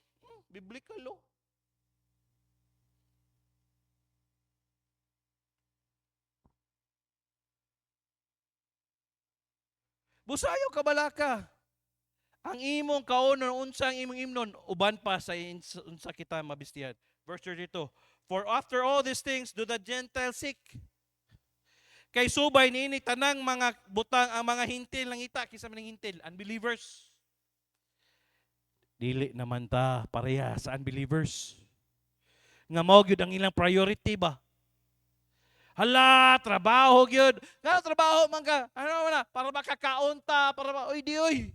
biblical lo. Busayo ka balaka. Ang imong kaunon unsa ang imong imnon uban pa sa unsa kita mabistihan. Verse 32. For after all these things do the Gentiles seek. Kay subay niini tanang mga butang ang mga hintil nangita kisa man hintil unbelievers. Dili naman ta pareha sa unbelievers. Nga mao gyud ang ilang priority ba? Hala, trabaho gyud. Nga trabaho man ka. Ano na para makakaon ta, para oy di oy.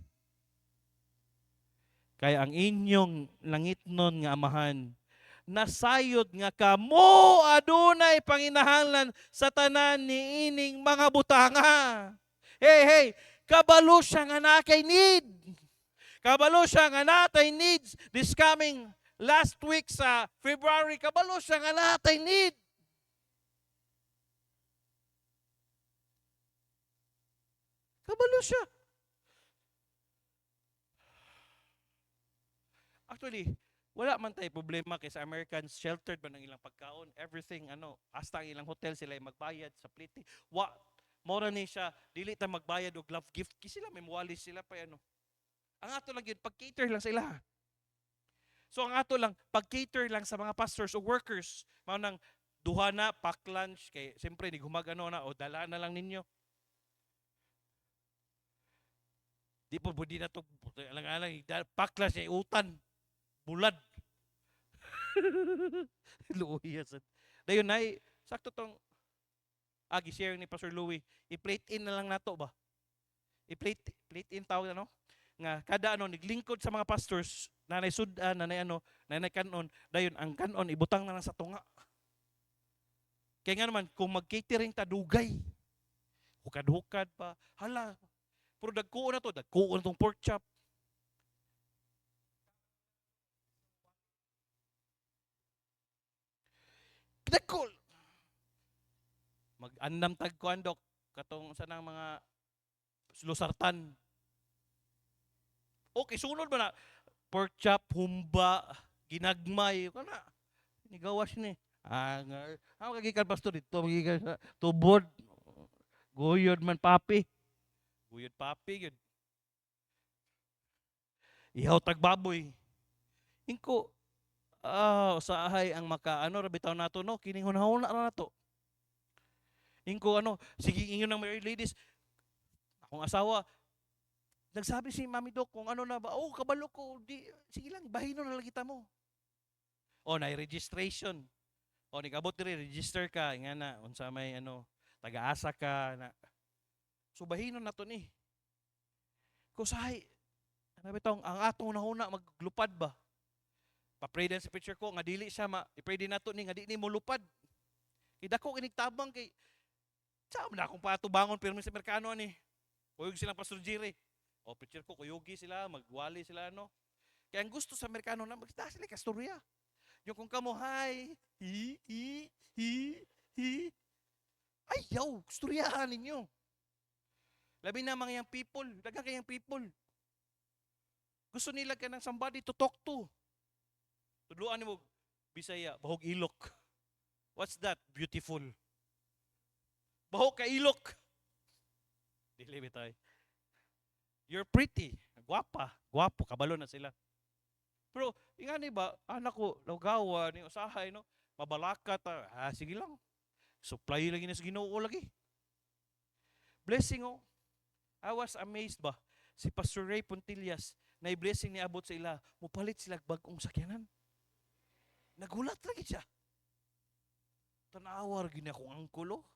Kaya ang inyong langitnon nga amahan nasayod nga kamo adunay panginahanglan sa tanan niining mga butanga. Hey, kabalo siya nga nakay need. Kabalo siya nga natay needs this coming last week sa February. Kabalo siya nga natay need. Kabalo siya. Actually, wala man tayo problema kay sa Americans, sheltered ba ng ilang pagkaon, everything, hasta ang ilang hotel sila ay magbayad sa plite. Mora ni siya, dili ta magbayad og love gift, kasi sila may muwalis sila pa Ang ato lang yun, pag-cater lang sila. So ang ato lang, pag-cater lang sa mga pastors o workers, mga nang duha na, pack lunch, kay siyempre, di gumagano na, o dala na lang ninyo. Di po, budi na to, alang-alang, pack lunch, utan, bulad. Luuyas. Dayon na, sakto tong share ni Pastor Louie, i-plate in na lang nato ba? I-plate in tawag nga kada naglingkod sa mga pastors, nanay sudan, nanay kanon, dayon ang kanon ibutang na lang sa tunga. Kaya nga naman kung mag-catering ta dugay, hukad-hukad pa, hala, pero dagkuon na tong pork chop. Dagkol. Mag-andam tagkuan dok katong sanang mga lusartan. Okay, sunod ba na? Pork chop, humba, ginagmay, kana. Nigawas ni. Ang kagikan pastor dito, magikan sa tubod. Guyod man papi. Guyod papi yun. Ihaw tagbaboy. Ingko, usahay ang ra bitaw nato no, kining hunahuna na nato. Ingko sige inyo nang married ladies, akong asawa, nagsabi si Mami Doc kung na ba, kabalo ko, sige lang, bahino na lang kita mo. Na-registration. Nigabot diri, register ka, nga na, unsa may taga-asa ka, na, Subahinon na to ni. Kusahay, ano bitong ang atong nahuna maglupad ba? Pa-pray din sa picture ko nga dili siya i-pray din nato ni nga di ni mo lupad. Kay dako kinig tabang kay saan na akong patubangon pero sa Amerikano ni. Kuyog silang Pastor Jire. O picture ko kuyugi sila, magwali sila no. Kaya ang gusto sa Amerikano na magda sila kastorya. Yung kung kamo hi, hi. Ayaw, istoryahan ninyo. Labi na mga young people, dagang kayang people. Gusto nila ka ng somebody to talk to. Tudluan mo, Bisaya, bahog ilok. What's that? Beautiful. Bahog ka ilok. Dili bitay. You're pretty. Gwapo, kabalo na sila. Pero, ingani ba, anak ko, lawgawa, ni usahay, no? Mabalakat, sige lang. Supply lagi na sa Ginoo lagi. Blessing, oh. I was amazed ba? Si Pastor Ray Puntillas, na blessing ni abot sa ila, mupalit sila bagong sakyanan. Nagulat lagi siya. Tanawar gini akong angkulo.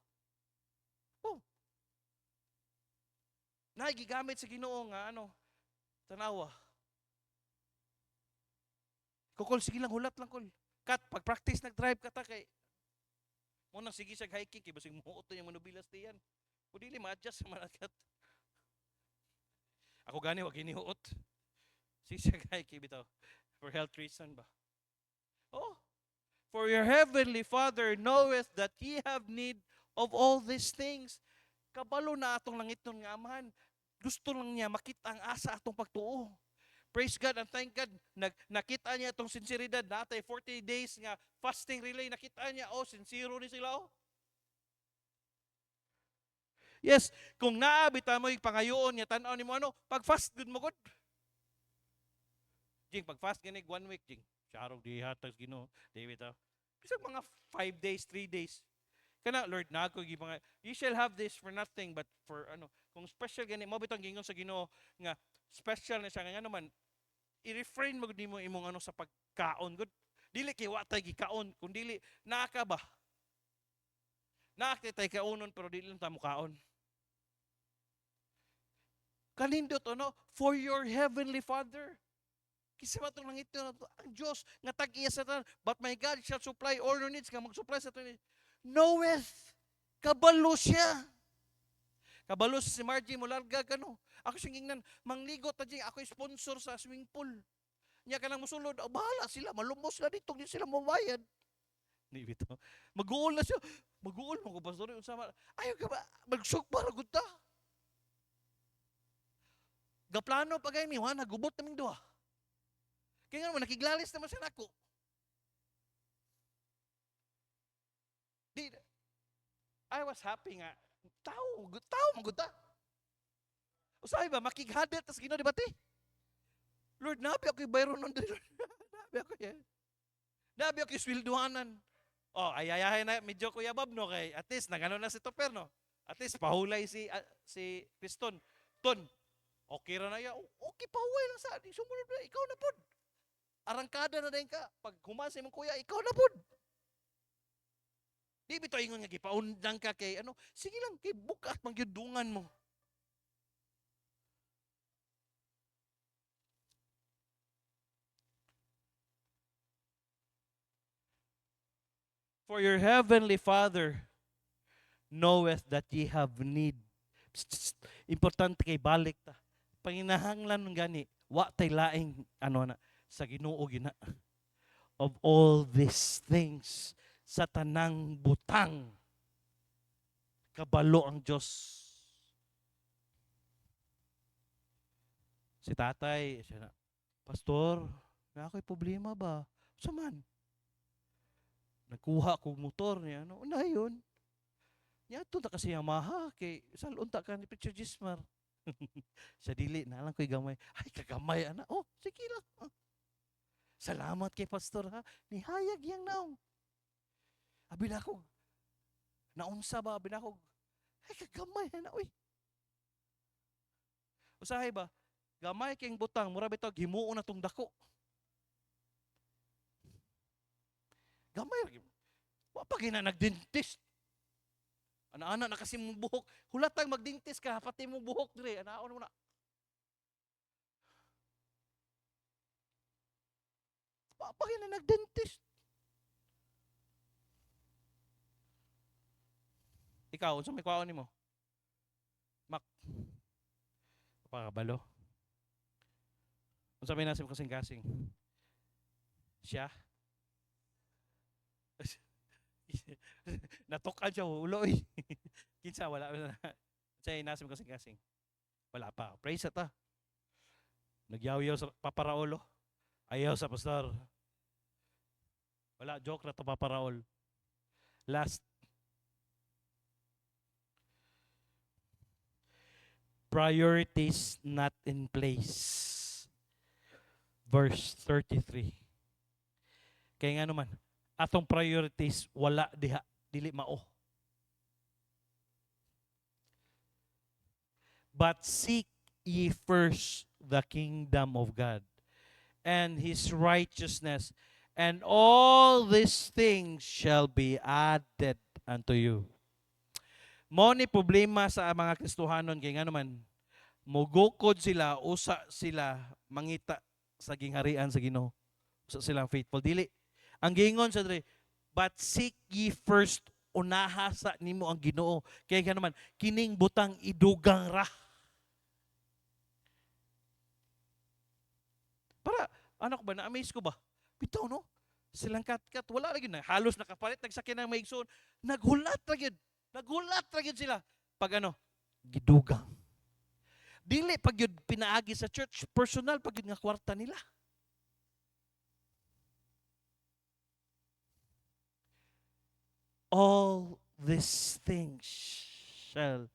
Oh. Nagigamit sa Ginoo nga ano, tanawa. Kukol, sige lang, hulat lang kol. Kat, pag-practice nag-drive ka ta kay mo nang sige siya hiking kay basig muot yung manubilas diyan. O dili ma-adjust sa managat. Ako gani wag hinihuot. Sige siya hiking bitaw for health reason ba. Oh, for your heavenly Father knoweth that ye have need of all these things. Kabalo na atong langit nun nga amahan. Gusto lang niya makita ang asa atong pagtuo. Praise God and thank God. Nakita niya itong sinseridad. Natay 40 days nga fasting relay. Nakita niya, oh, sincero ni sila, oh. Yes, kung naabita mo yung pangayoon niya, tanaw ni mo, ano, pag-fast, good mo, good. Jing, pag-fast, ginig, 1 week, Jing. Sharog, di hatag, gino, David, oh. Bisag mga 5 days, 3 days. Kana, Lord, na ako, you shall have this for nothing, but for, ano, kung special gani, mo bitang gingon sa Ginoo nga, special na siya, nga naman, i-refrain mo di mo imong ano sa pagkaon good. Dili kay wa tay gikaon, kun dili naka ba. Naakit tay kaonon pero dili lang ta mo kaon. Kanindot ano for your heavenly Father. Kisa matong langit ang Dios nga tag-iya sa tanan, but my God shall supply all your needs nga mag-supply sa tanan. Knoweth kabalo siya. Kabalo si Margie mo larga kano. Ako singingnan mangligo ta jing ako sponsor sa swimming pool. Nya kanang mosulod, oh, bahala sila, malumos sila dito, di sila mabayad. Ni bito. Mag-uol na siya. Mag-uol mo ko pastor unsa man. Ayo ka ba magsug para gud ta. Gaplano pa kay mi wa nagubot naming duha. Kaya nga nakiglalis naman siya nako. Di I was happy nga. Tao magud ta. Usahay ba, makighadat, tas Ginoo di ba ti? Lord, nabi ako'y bayron nun din. Nabi ako yan. Nabi ako'y swilduhanan. Oh, ayayahay na, medyo kuya Bob, no? Kay, at least, nagano na si Topper, no? At least, pahulay si Piston. Ton, okay ra na ya. Okay, pahuway lang sa, sumunod na, ikaw na pod. Arangkada na din ka. Pag humasa mong kuya, ikaw na pod. Di bito ingon nga, gipaundang ka kay, ano, sige lang, kay bukat, magyudungan mo. For your heavenly Father knoweth that ye have need. Psst. Importante kay balik ta. Panginahanglan gani, wa tay laing ano na sa Ginoo gina. Of all these things sa tanang butang kabalo ang Dios. Si tatay, siya na, Pastor, na ako'y problema ba? Saman? Nagkuha kong motor niya. Ano na yun? Yato na kasi Yamaha. Kay salon ta ka ni Picture Gismar. Sa dili na lang ko'y gamay. Ay, kagamay, ana. Oh, sige lang. Salamat kay Pastor, ha. Nihayag yang naong. Abi na ako. Naunsa ba? Abi na ako. Ay, kagamay, ana. Uy. Usahay ba? Gamay kayong butang. Mura bitaw, himuon na tong dako. Gamay. Wa pa gina nagdentist. Ana-ana na kasi mong buhok. Hulatang magdintis ka, pati mong buhok dire. Anaon mo na. Papagin na nagdentist. Ikaw, unsa may kwaon nimo? Mak, pakabalo. Unsa may nasim kasing-kasing? Siya? Natukan siya, ulo eh. Kinsa, wala na. Siya nasim kasing-kasing. Wala pa. Praise ta. Nagyaw-yaw sa paparaolo. Ayaw sa pastor. Wala, joke na to paparaol. Last. Priorities not in place. Verse 33. Kaya nga naman, atong priorities wala diha, dili mao. But seek ye first the kingdom of God and his righteousness, and all these things shall be added unto you. Mo ni problema sa mga Kristohanon kay nga naman mugukod sila, usa sila mangita sa gingharian sa Ginoo. Usa silang faithful dili. Ang giingon sa diri, but seek ye first, unaha sa nimo ang Ginoo. Kay nga naman kining butang idugang ra. Para anak ba na-amaze ko ba? Bitaw no? Silang kat-kat wala ra gyud na halos nakapalit nagsakyan ng maigsoon. Naghulat ra gyud. Naghulat ra gyud sila pag ano, gidugang. Dili pag yun pinaagi sa church, personal pag yun nga kwarta nila. All these things shall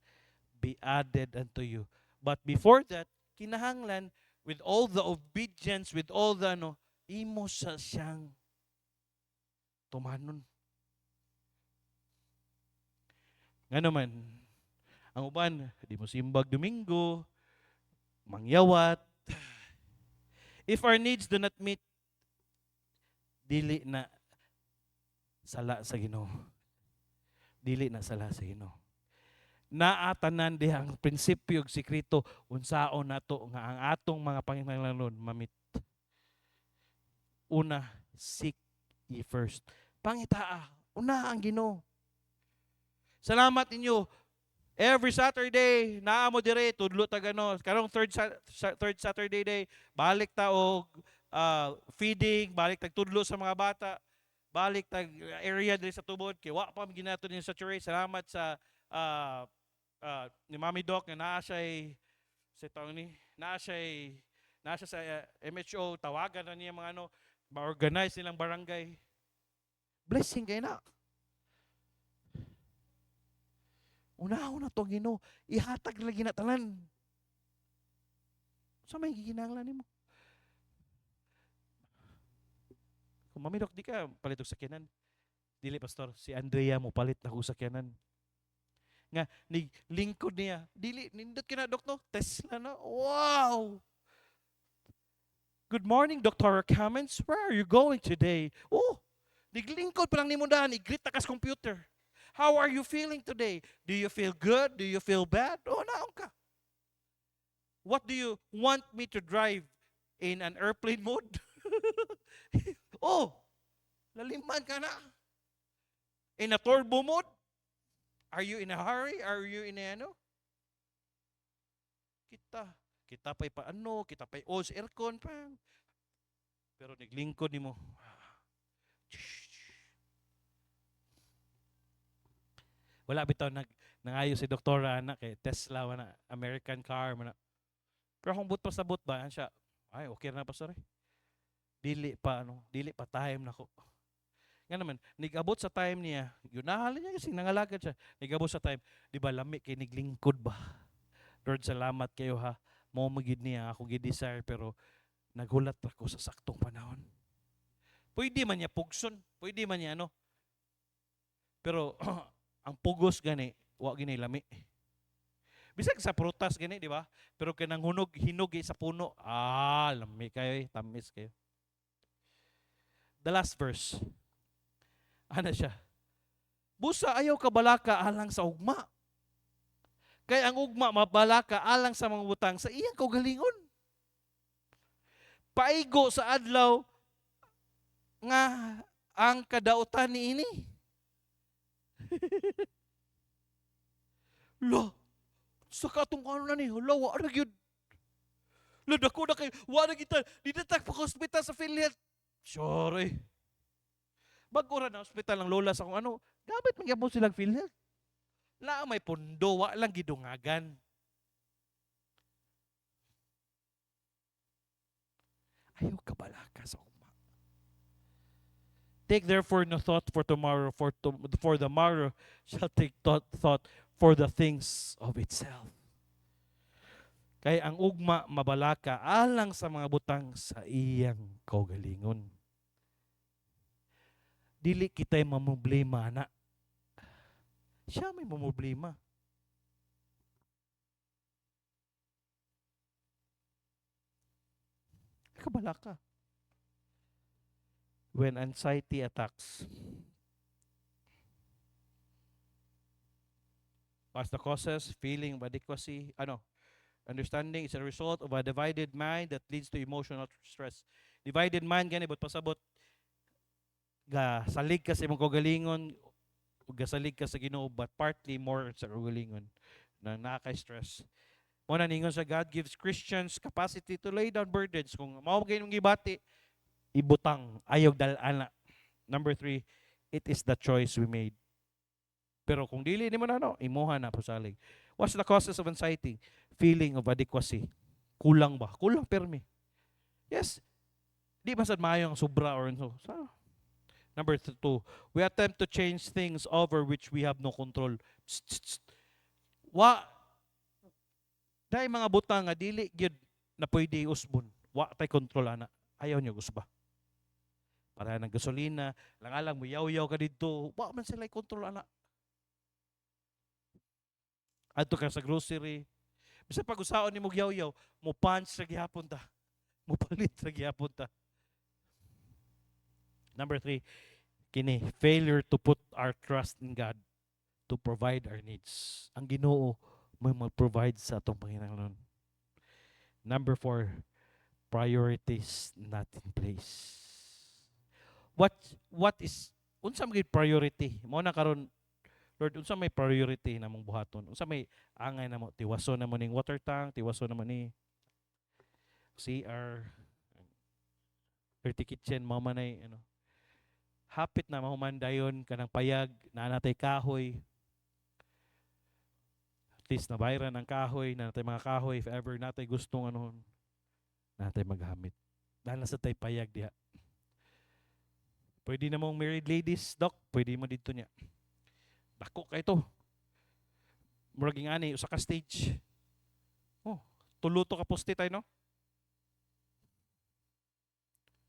be added unto you. But before that, kinahanglan with all the obedience, with all the ano, imo sa siyang tumanon. Nga naman, ang uban, di mo simbag Domingo, mangyawat. If our needs do not meet, dili na sala sa Ginoo. Dili na sala sa Ginoo. Naatanan diha ang prinsipyo ug sikreto unsaon nato nga ang atong mga panginahanglanon mamit. Una, seek ye first. Pangitaa, una ang Ginoo. Salamat ninyo. Every Saturday, naamo dire tudlo ta gano. Karong third Saturday day, balik ta og feeding, balik tag tudlo sa mga bata, balik tag area dire sa tubod kay wa pa ginato ni sa church. Salamat sa ni Mami Doc nga naa siya sa taong ni, naa siya sa MHO, tawagan na niya mga ano, ma-organize nilang barangay. Blessing kay na. Una-una to Ginoo, ihatag lagi na tanan. Sa may giginahanglan nimo? Kung mamidok di ka palit og sakyanan. Dili pastor, si Andrea mo palit ako sakyanan. Nga ni lingkod niya. Dili nindot kina dok no, Tesla na. Wow. Good morning, Dr. Cummins. Where are you going today? Oh, niglingkod pa lang nimo dahan, igreet ta kas computer. How are you feeling today? Do you feel good? Do you feel bad? Oh, naon ka. What do you want me to drive in an airplane mode? Oh, laliman ka na. In a turbo mode? Are you in a hurry? Are you in a ano? Kita pa'y paano, kita pa'y sa aircon pa. Pero naglingkod ni mo. Wala bitaw nangayo si doktora anak kay Tesla na American car man. Pero kung but pa sa but ba siya, ay okay na pastor eh. Dili pa time nako. Nga naman, nigabot sa time niya, yunahalin niya kasi nangalagad siya. Nigabot sa time, di ba lami kay niglingkod ba? Lord, salamat kayo ha. Mo magid niya ako gi-desire pero naghulat ako sa saktong panahon. Pwede man niya pugson, pwede man niya ano. Pero ang pugos gani, wa gini lami. Bisag sa prutas gani, di ba? Pero kanang hinog sa puno, lami kayo, tamis kayo. The last verse. Ano siya? Busa ayaw kabalaka alang sa ugma. Kay ang ugma mabalaka alang sa mga butang sa iyang kaugalingon. Paigo sa adlaw nga ang kadautan niini. Lo, sa katong ano na ni, lawa na gyud. Lo, dako na kayo, wala kita, di na pa hospital sa Philhealth. Sorry. Bago ra na hospital ng lola sa kung ano, dapat magyapon silang Philhealth. La may pundo, wa lang gidungagan. Ayaw kabalaka sa ugma. Take therefore no thought for tomorrow, for the morrow shall take thought for the things of itself. Kay ang ugma mabalaka alang sa mga butang sa iyang kaugalingon. Dili kita'y mamoblema na. Siya may mamoblema. Kabalaka. When anxiety attacks, what's the causes? Feeling of adequacy. Understanding is a result of a divided mind that leads to emotional stress. Divided mind gani but pasabot ga salig ka sa imong kaugalingon ug gasalig ka sa Ginoo but partly more sa kaugalingon na nakaka-stress. Mo na ningon sa God gives Christians capacity to lay down burdens. Kung mao gyud imong gibati, ibutang ayaw dal-ana. Number 3, it is the choice we made. Pero kung dili nimo na imuha na pusalig. What's the causes of anxiety? Feeling of adequacy. Kulang ba? Kulang permi. Yes. Di ba sad maayo ang sobra or so. Number 2, we attempt to change things over which we have no control. Psst, psst, psst. Dahil mga butang nga dili gyud na pwede usbon. Wa tay kontrol ana. Ayaw niyo usba. Para ng gasolina, lang mo yaw-yaw ka dito. Wa man sila kontrol ana. Adto ka sa grocery. Bisa pag usaon ni mo yaw-yaw, mo punch sa gihapon ta. Mo palit sa gihapon ta. Number 3, kini failure to put our trust in God to provide our needs. Ang Ginoo may mag-provide sa atong panginahanglan. Number 4, priorities not in place. What is unsa may priority? Mao na karon Lord, unsa may priority namong buhaton? Unsa may angay namo tiwaso namo ning water tank, tiwaso namo ni CR, dirty kitchen, mao man ay hapit na mahuman dayon kanang payag na natay kahoy. At least nabayran ang kahoy, na natay mga kahoy if ever natay gustong natay maghamit. Dahil sa tay payag diha. Pwede namong married ladies, doc, pwede mo dito niya. Dako kay to. Murag ani usa ka stage. Oh, tuluto ka poste tayo no?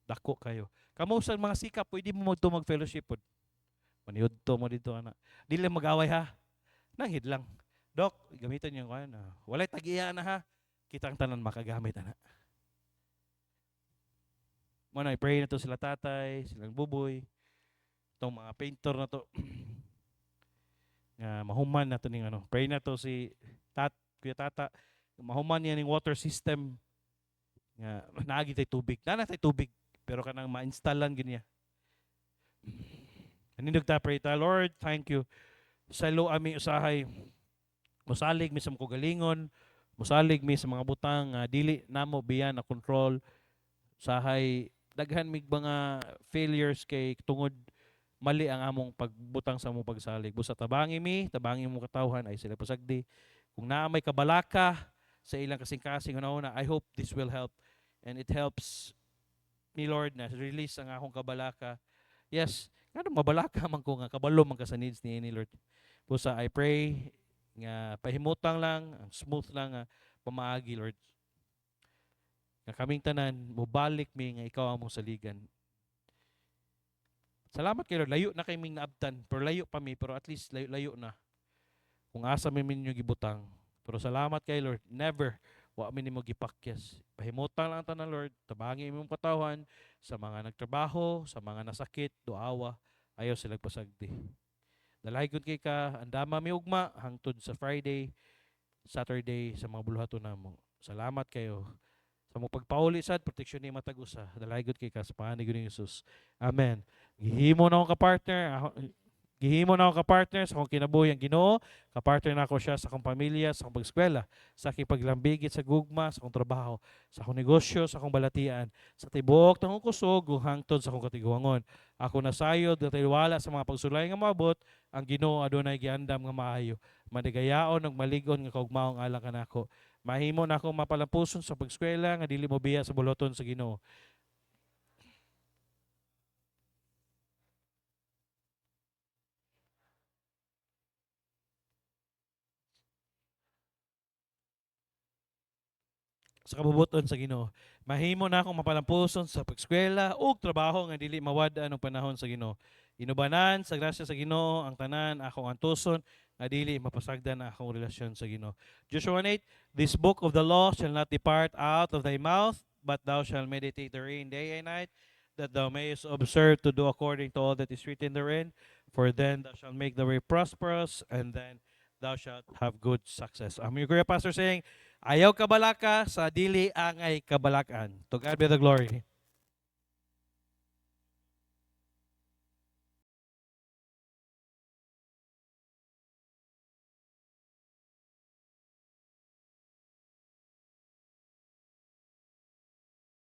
Dako kayo. Kamo sa mga sikap, pwede mo mag-fellowship pod. Maniud to mo dito ana. Dili mag-away ha. Nanghid lang. Dok, gamitan niyo kan. Walay tag-iya na ha. Kitang tanan makagamit ana. Mo na pray na to sila tatay, silang buboy. Tong mga painter na to. Nga mahuman na to ning pray na to si Kuya Tata. Mahuman niya ning water system. Nga naagi tay tubig. Nana tay tubig pero kanang ma-installan ginya. Anindog ta pray ta, Lord, thank you. Sa lo ami usahay. Musalig mi sa mga galingon, musalig mi sa mga butang dili namo biyan na control. Usahay daghan mig mga failures kay tungod mali ang among pagbutang sa among pagsalig. Busa tabangi mo katawhan ay sila pasagdi. Kung naa may kabalaka sa ilang kasing-kasing una, I hope this will help and it helps ni Lord na release ang akong kabalaka. Yes, ngano mabalaka man ko nga kabalo man ka sa needs ni Lord. Busa I pray nga pahimutang lang, smooth lang pamaagi Lord. Nga kaming tanan mobalik mi nga ikaw among saligan. Salamat kay Lord, layo na kay ming naabtan, pero layo pa mi, pero at least layo na. Kung asa mi minyo gibutang. Pero salamat kay Lord, never wa mi nimo gipakyas. Pahimutang lang tanan Lord, tabangi imong katawhan sa mga nagtrabaho, sa mga nasakit, duawa, ayaw sila pasagdi. Dalahigon kay ka, andama mi ugma hangtod sa Friday, Saturday sa mga buluhaton namo. Salamat kayo. Sa mong pagpauli sad, proteksyon ni matag usa. Dalahigon kay ka sa pangalan ni Jesus. Amen. Gihimo na akong ka-partner. Gihimo na ako ka-partner sa akong kinabuhi ang Ginoo. Ka-partner na ako siya sa akong pamilya, sa akong pag-eskwela, sa aking paglambigit sa gugma, sa akong trabaho, sa akong negosyo, sa akong balatian, sa tibok ng akong kusog, ug hangtod sa akong katiguangon. Ako nasayod, natiliwala sa mga pagsulay nga maabot, ang Ginoo adunay giandam nga maayo. Madigayaon ug maligon nga kaugmaong alang kanako. Mahimo na akong mapalampuson sa pag-eskwela nga dili mo biya sa buloton sa Ginoo. Sa kabubuton sa Ginoo. Mahimo na akong mapalampuson sa pag-eskwela ug trabaho nga dili mawad-an og panahon sa Ginoo. Inubanan sa grasya sa Ginoo ang tanan akong antuson nga dili mapasagdan ang akong relasyon sa Ginoo. Joshua 1:8, this book of the law shall not depart out of thy mouth, but thou shalt meditate therein day and night, that thou mayest observe to do according to all that is written therein. For then thou shalt make the way prosperous, and then thou shalt have good success. Your Kuya Pastor saying, ayaw kabalaka sa dili angay kabalakan. To God be the glory.